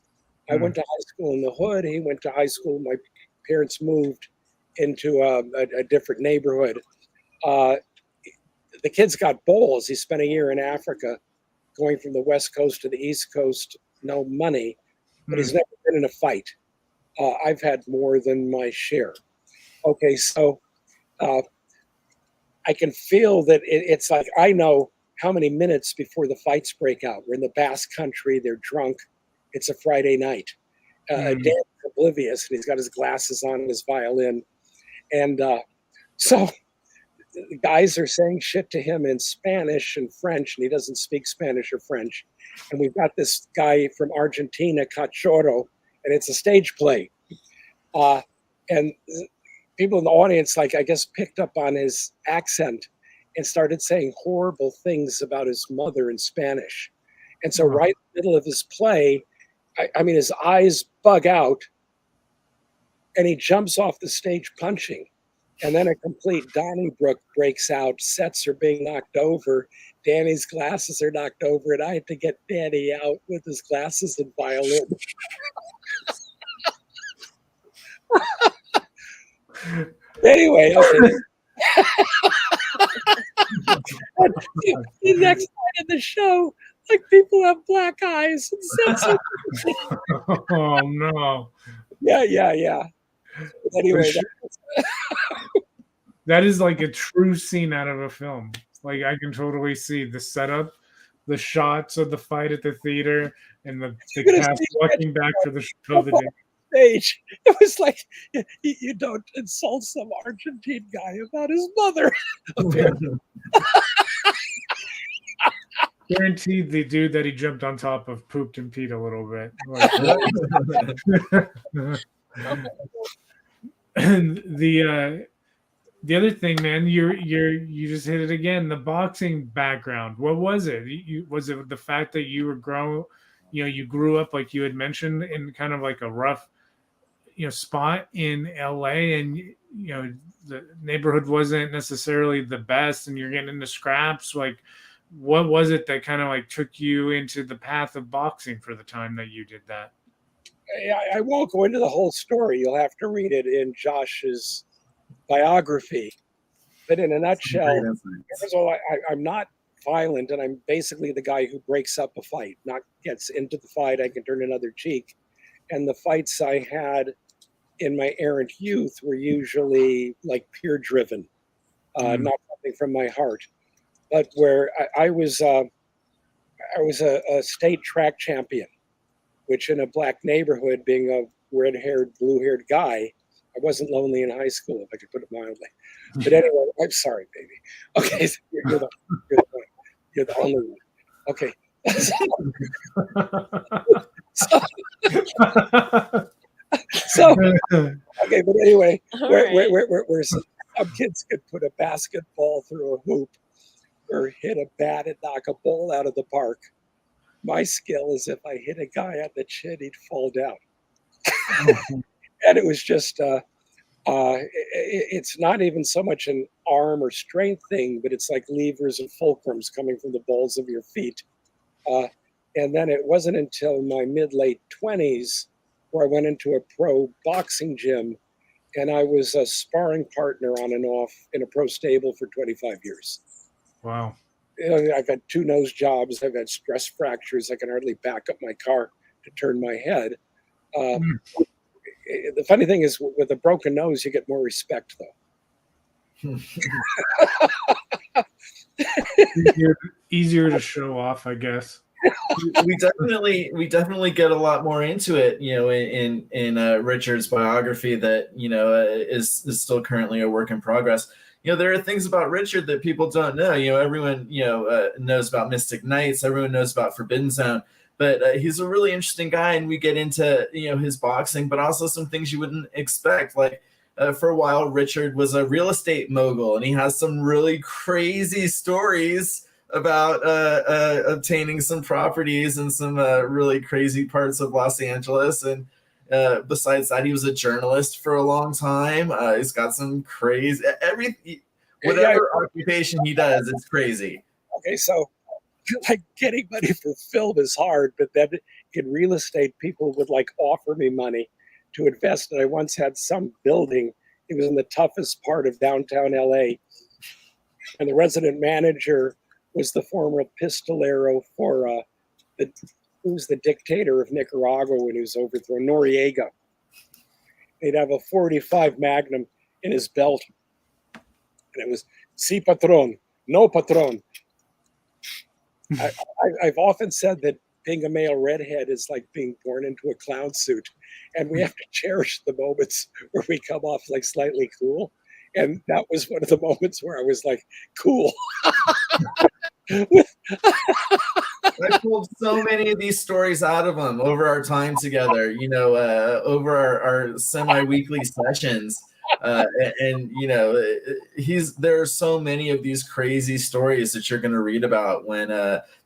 I went to high school in the hood. He went to high school. My parents moved into a different neighborhood. The kid's got balls. He spent a year in Africa, going from the West Coast to the East Coast, no money, but he's never been in a fight. I've had more than my share. Okay, so I can feel that it's like I know how many minutes before the fights break out. We're in the Basque country. They're drunk. It's a Friday night. Dan's oblivious, and he's got his glasses on and his violin. And so the guys are saying shit to him in Spanish and French, and he doesn't speak Spanish or French. And we've got this guy from Argentina, Cachorro, and it's a stage play. And people in the audience, like, I guess, picked up on his accent and started saying horrible things about his mother in Spanish. And so right in the middle of his play, I mean, his eyes bug out, and he jumps off the stage punching. And then a complete Donnybrook breaks out. Sets are being knocked over. Danny's glasses are knocked over, and I had to get Danny out with his glasses and violin. Anyway, okay. The next night of the show, like, people have black eyes and sets. Oh no! Yeah. Anyway, that is like a true scene out of a film. Like, I can totally see the setup, the shots of the fight at the theater, and the cast walking back for the show the day. Stage. It was like, you don't insult some Argentine guy about his mother. Guaranteed the dude that he jumped on top of pooped and peed a little bit. And the other thing, man, you just hit it again. The boxing background. What was it? Was it the fact that you were you grew up, like you had mentioned, in kind of like a rough, spot in LA, and the neighborhood wasn't necessarily the best, and you're getting into scraps. Like, what was it that kind of like took you into the path of boxing for the time that you did that? I won't go into the whole story. You'll have to read it in Josh's biography. But in a nutshell, first of all, I'm not violent, and I'm basically the guy who breaks up a fight, not gets into the fight. I can turn another cheek. And the fights I had in my errant youth were usually like peer-driven, not something from my heart. But where I was a state track champion, which in a black neighborhood, being a red-haired, blue-haired guy, I wasn't lonely in high school, if I could put it mildly. But anyway, I'm sorry, baby. Okay, so you're the only one. Okay. So okay, but anyway, where some kids could put a basketball through a hoop or hit a bat and knock a ball out of the park. My skill is if I hit a guy on the chin, he'd fall down. And it was just, it's not even so much an arm or strength thing, but it's like levers and fulcrums coming from the balls of your feet. And then it wasn't until my mid-late 20s where I went into a pro boxing gym, and I was a sparring partner on and off in a pro stable for 25 years. Wow. I've had 2 nose jobs. I've had stress fractures. I can hardly back up my car to turn my head. The funny thing is, with a broken nose, you get more respect, though. Easier to show off, I guess. we definitely get a lot more into it, in Richard's biography that is still currently a work in progress. There are things about Richard that people don't know. Everyone knows about Mystic Knights, everyone knows about Forbidden Zone, but he's a really interesting guy, and we get into his boxing, but also some things you wouldn't expect. Like for a while, Richard was a real estate mogul, and he has some really crazy stories about obtaining some properties in some really crazy parts of Los Angeles. And besides that, he was a journalist for a long time. He's got some crazy, whatever occupation he does, it's crazy. Okay, so like getting money for film is hard, but then in real estate, people would like offer me money to invest. And I once had some building, it was in the toughest part of downtown LA. And the resident manager was the former pistolero for who was the dictator of Nicaragua when he was overthrown, Noriega. He'd have a 45 Magnum in his belt. And it was, si patron, no patron. I've often said that being a male redhead is like being born into a clown suit. And we have to cherish the moments where we come off like slightly cool. And that was one of the moments where I was like, cool. I pulled so many of these stories out of him over our time together, over our semi-weekly sessions. There are so many of these crazy stories that you're going to read about when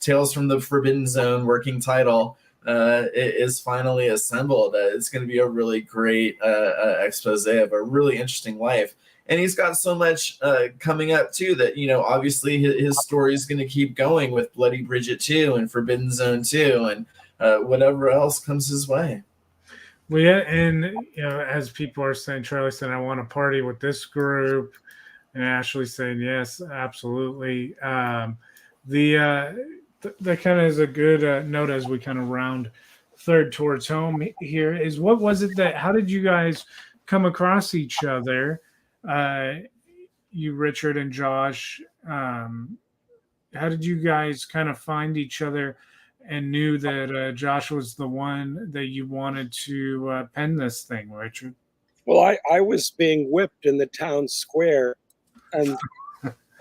Tales from the Forbidden Zone working title is finally assembled. It's going to be a really great expose of a really interesting life. And he's got so much coming up, too, that, obviously his story is going to keep going with Bloody Bridget 2 and Forbidden Zone 2 and whatever else comes his way. Well, yeah, and, as people are saying, Charlie said, I want to party with this group. And Ashley saying, yes, absolutely. That kind of is a good note as we kind of round third towards home here is what was it how did you guys come across each other? You, Richard and Josh, how did you guys kind of find each other and knew that Josh was the one that you wanted to pen this thing, Richard? Well, I was being whipped in the town square, and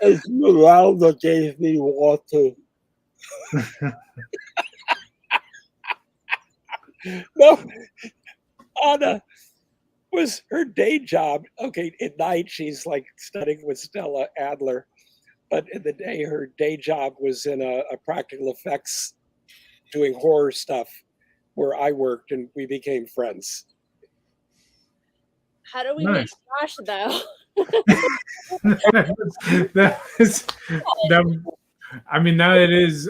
Esmeralda gave me water. No, Anna was her day job. Okay, at night she's like studying with Stella Adler, but in the day her day job was in a practical effects doing horror stuff where I worked, and we became friends. How do we meet Josh, though? That is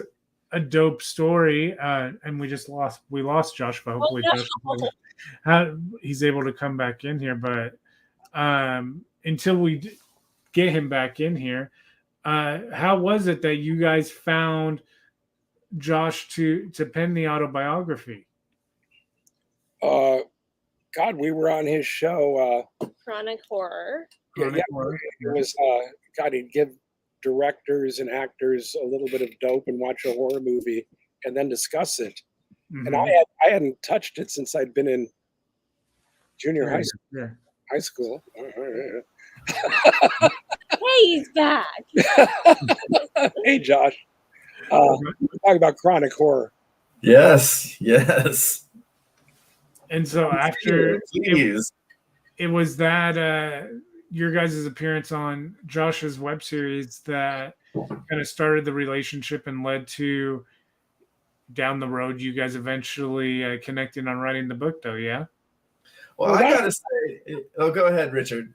a dope story, and we lost Josh, but hopefully he's able to come back in here. But until we get him back in here, how was it that you guys found Josh to pen the autobiography? God, we were on his show, Chronic Horror. It was God, he'd give directors and actors a little bit of dope and watch a horror movie and then discuss it. Mm-hmm. And I hadn't touched it since I'd been in junior high school. Yeah. High school. Hey, he's back. Hey, Josh. We're talking about Chronic Horror. Yes. And so after it was that your guys' appearance on Josh's web series that kind of started the relationship and led to down the road you guys eventually connecting on writing the book, though, yeah? Well, I gotta say, oh, go ahead, Richard.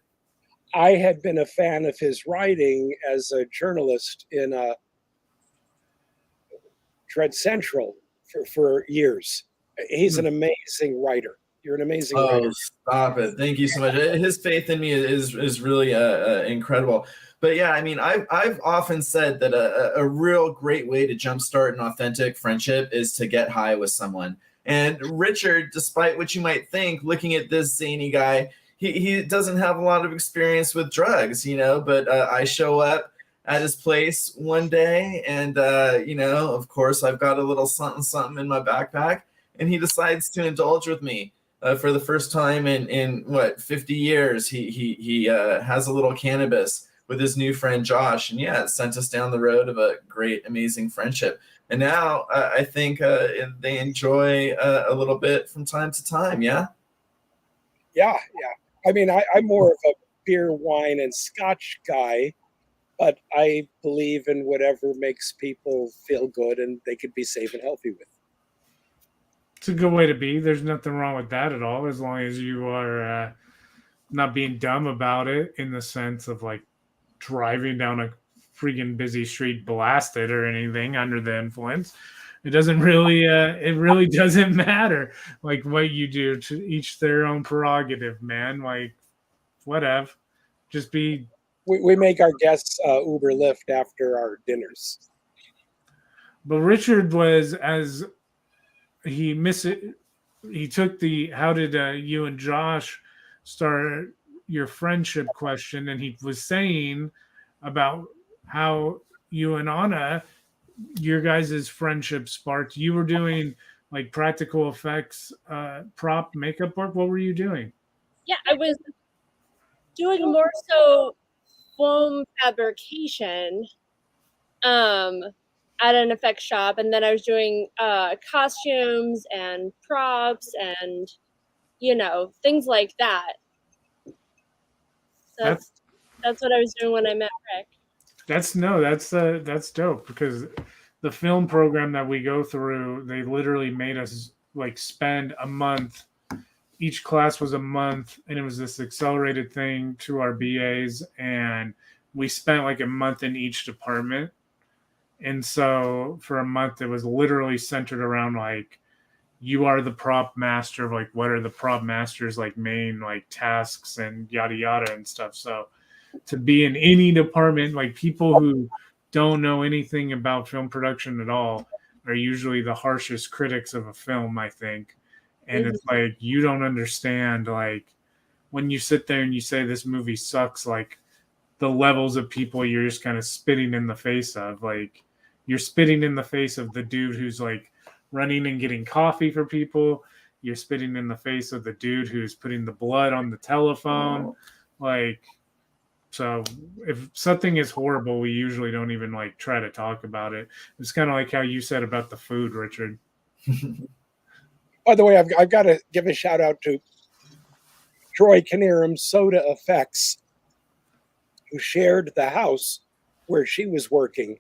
I had been a fan of his writing as a journalist in Dread Central for years. He's an amazing writer. You're an amazing writer. Oh, stop it! Thank you so much. His faith in me is really incredible. But yeah, I mean, I've often said that a real great way to jumpstart an authentic friendship is to get high with someone. And Richard, despite what you might think, looking at this zany guy, he doesn't have a lot of experience with drugs, you know. But I show up at his place one day, and you know, of course, I've got a little something in my backpack, and he decides to indulge with me. For the first time in what 50 years, he has a little cannabis with his new friend Josh, and yeah, it sent us down the road of a great, amazing friendship. And now I think they enjoy a little bit from time to time. Yeah. Yeah. I mean, I'm more of a beer, wine, and scotch guy, but I believe in whatever makes people feel good and they could be safe and healthy with. It's a good way to be. There's nothing wrong with that at all, as long as you are not being dumb about it in the sense of like driving down a freaking busy street blasted or anything under the influence. It doesn't really it really doesn't matter like what you do. To each their own prerogative, man. Like whatever. Just be. We make our guests Uber Lyft after our dinners. But Richard was as he took the how did you and Josh start your friendship question, and he was saying about how you and Anna, your guys' friendship sparked. You were doing like practical effects prop makeup work. What were you doing? Yeah, I was doing more so foam fabrication at an effects shop, and then I was doing costumes and props and you know things like that. So that's what I was doing when I met Rick. That's dope because the film program that we go through, they literally made us like spend a month. Each class was a month, and it was this accelerated thing to our BAs, and we spent like a month in each department. And so for a month, it was literally centered around like, you are the prop master of like, what are the prop masters like main like tasks and yada yada and stuff. So to be in any department, like people who don't know anything about film production at all are usually the harshest critics of a film, I think. And it's like, you don't understand, like when you sit there and you say this movie sucks, like the levels of people you're just kind of spitting in the face of. Like you're spitting in the face of the dude who's like running and getting coffee for people. You're spitting in the face of the dude who's putting the blood on the telephone. Like, so if something is horrible, we usually don't even like try to talk about it. It's kind of like how you said about the food, Richard. By the way, I've got to give a shout out to Troy Knierim Soda Effects, who shared the house where she was working.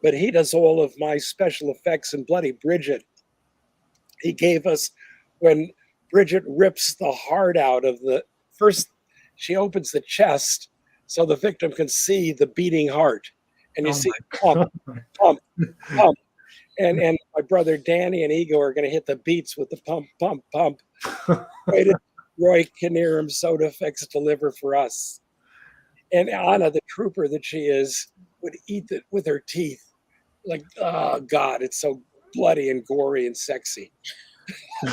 But he does all of my special effects in Bloody Bridget. He gave us when Bridget rips the heart out of the first, she opens the chest so the victim can see the beating heart. And you see pump, pump, pump. And my brother Danny and Ego are going to hit the beats with the pump, pump, pump. Way to Roy Knierim Soda Effects deliver for us. And Anna, the trooper that she is, would eat it with her teeth. Like, oh God, it's so bloody and gory and sexy.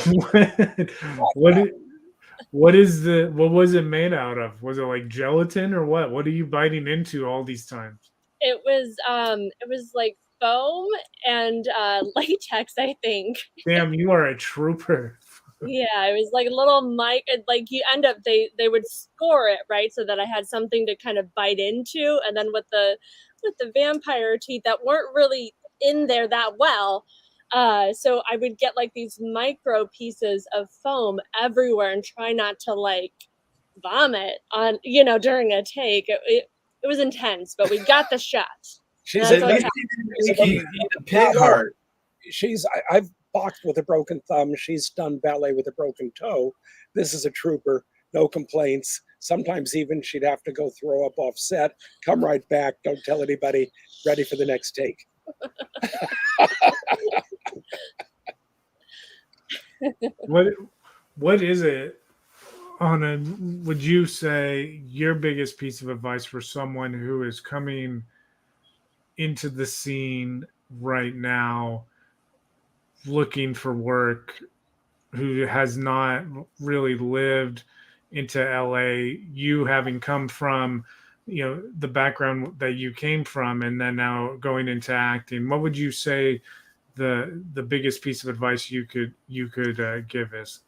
What was it made out of? Was it like gelatin or what? What are you biting into all these times? It was like foam and latex, I think. Damn, you are a trooper. Yeah, it was like a little mic. Like you end up, they would score it right so that I had something to kind of bite into, and then with the vampire teeth that weren't really in there that well, so I would get like these micro pieces of foam everywhere and try not to like vomit on during a take. It was intense, but we got the shot. She's at least a pig heart. boxed with a broken thumb. She's done ballet with a broken toe. This is a trooper, no complaints. Sometimes even she'd have to go throw up off set, come right back, don't tell anybody, ready for the next take. What is it would you say your biggest piece of advice for someone who is coming into the scene right now looking for work, who has not really lived into LA, you having come from, the background that you came from and then now going into acting, what would you say the biggest piece of advice you could give is?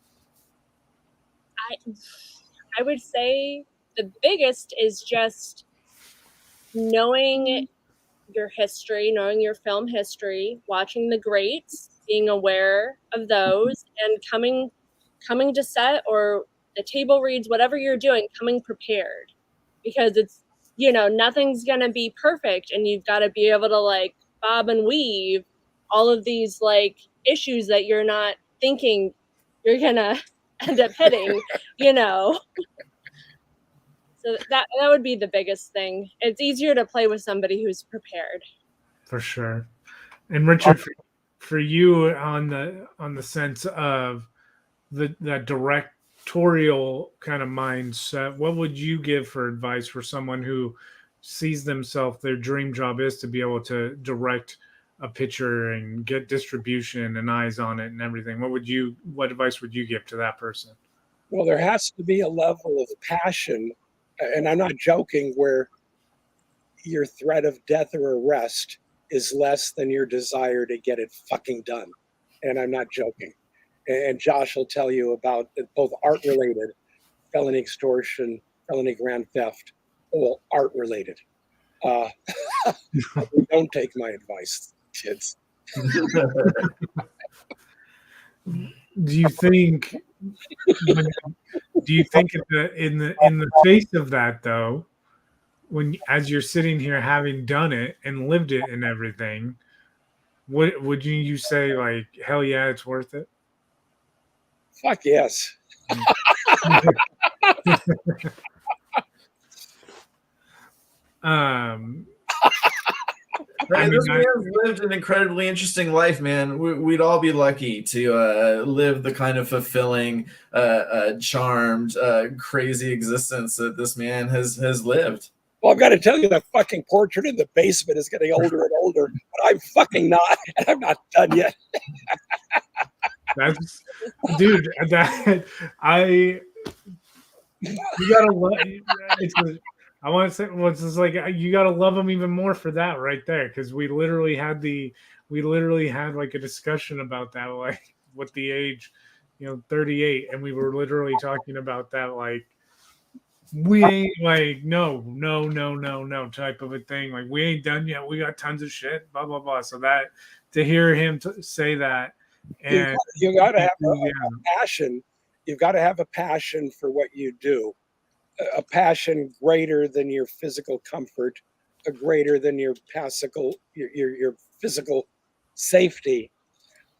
I would say the biggest is just knowing your history, knowing your film history, watching the greats, being aware of those, and coming to set or the table reads, whatever you're doing, coming prepared, because it's, nothing's gonna be perfect, and you've got to be able to like bob and weave all of these like issues that you're not thinking you're gonna end up hitting, So that would be the biggest thing. It's easier to play with somebody who's prepared. For sure. And Richard, for you on the sense of that directorial kind of mindset, what would you give for advice for someone who sees themselves, their dream job is to be able to direct a picture and get distribution and eyes on it and everything? What advice would you give to that person? Well, there has to be a level of passion, and I'm not joking, where your threat of death or arrest is less than your desire to get it fucking done. And I'm not joking. And Josh will tell you about both art-related, felony extortion, felony grand theft, all art-related. Don't take my advice, kids. Do you think in the face of that, though, when as you're sitting here having done it and lived it and everything, what would you say, like, hell yeah, it's worth it? Fuck yes. This man's lived an incredibly interesting life, man. We'd all be lucky to live the kind of fulfilling, charmed, crazy existence that this man has lived. Well, I've got to tell you, that fucking portrait in the basement is getting older and older, but I'm fucking not, and I'm not done yet. That's, dude, that you gotta love. I want to say, well, it's just like you gotta love him even more for that right there, because we literally had like a discussion about that, like with the age, 38, and we were literally talking about that, like we ain't like no type of a thing, like we ain't done yet, we got tons of shit, blah blah blah. So that to hear him say that, and you got to have a passion. You've got to have a passion for what you do. A passion greater than your physical comfort, a greater than your your physical safety,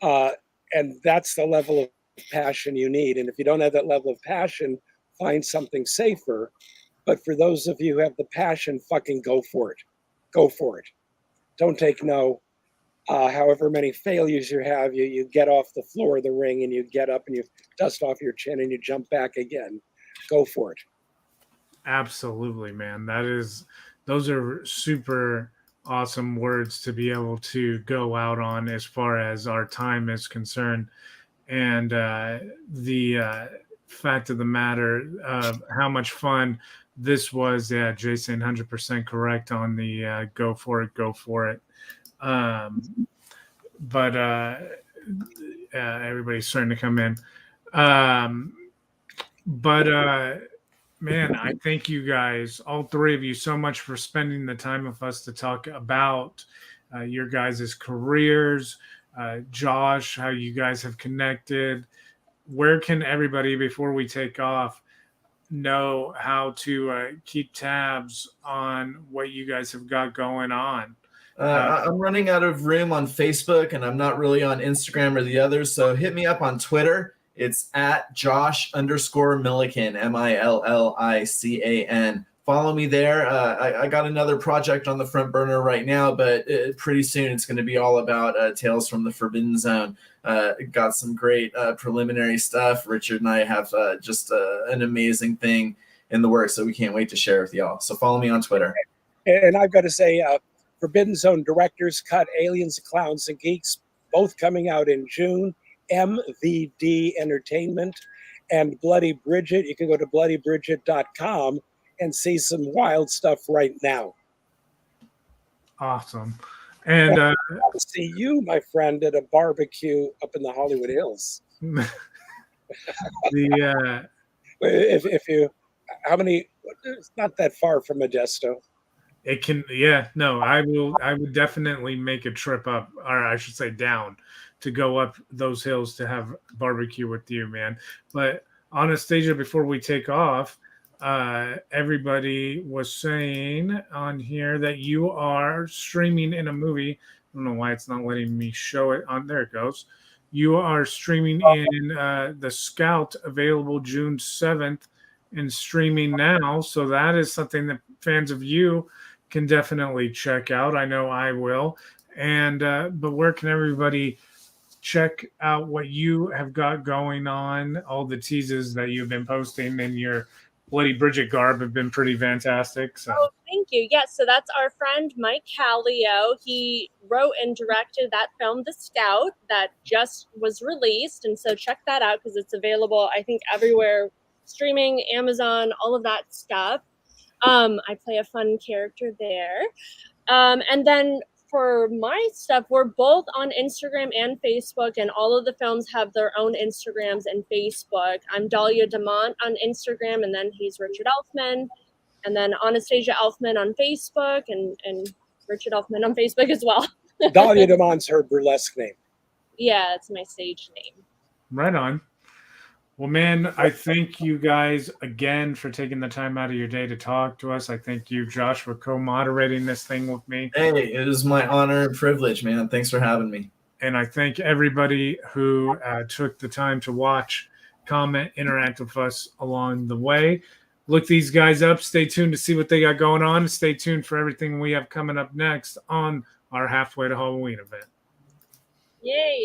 and that's the level of passion you need. And if you don't have that level of passion, find something safer. But for those of you who have the passion, fucking go for it. Go for it. Don't take no. However many failures you have, you get off the floor of the ring and you get up and you dust off your chin and you jump back again. Go for it. Absolutely, man. Those are super awesome words to be able to go out on as far as our time is concerned. And the fact of the matter of how much fun this was, yeah, Jason, 100% correct on the go for it. But everybody's starting to come in. Man, I thank you guys, all three of you, so much for spending the time with us to talk about your guys' careers. Josh, how you guys have connected. Where can everybody, before we take off, know how to keep tabs on what you guys have got going on? I'm running out of room on Facebook, and I'm not really on Instagram or the others. So hit me up on Twitter. It's at Josh_Millican, Millican. Follow me there. I got another project on the front burner right now, but pretty soon it's going to be all about Tales from the Forbidden Zone. Got some great preliminary stuff. Richard and I have just an amazing thing in the works that we can't wait to share with y'all. So follow me on Twitter. And I've got to say, Forbidden Zone Director's Cut, Aliens, Clowns, and Geeks, both coming out in June. MVD Entertainment and Bloody Bridget. You can go to bloodybridget.com and see some wild stuff right now. Awesome. And I'll see you, my friend, at a barbecue up in the Hollywood Hills. If you, how many? It's not that far from Modesto. It can, no, I would definitely make a trip up, or I should say down, to go up those hills to have barbecue with you, man. But Anastasia, before we take off, everybody was saying on here that you are streaming in a movie. I don't know why it's not letting me show it on. There it goes. You are streaming in The Scout, available June 7th and streaming now. So that is something that fans of you can definitely check out. I know I will. And but where can everybody check out what you have got going on? All the teases that you've been posting in your Bloody Bridget garb have been pretty fantastic. So. Oh, thank you. Yes, so that's our friend Mike Callio. He wrote and directed that film, The Scout, that just was released. And so check that out because it's available, I think, everywhere, streaming, Amazon, all of that stuff. I play a fun character there. And then for my stuff, we're both on Instagram and Facebook, and all of the films have their own Instagrams and Facebook. I'm Dahlia Demont on Instagram, and then he's Richard Elfman, and then Anastasia Elfman on Facebook, and Richard Elfman on Facebook as well. Dahlia Demont's her burlesque name. Yeah, it's my stage name. Right on. Well, man, I thank you guys again for taking the time out of your day to talk to us. I thank you, Josh, for co-moderating this thing with me. Hey, it is my honor and privilege, man. Thanks for having me. And I thank everybody who took the time to watch, comment, interact with us along the way. Look these guys up. Stay tuned to see what they got going on. Stay tuned for everything we have coming up next on our Halfway to Halloween event. Yay.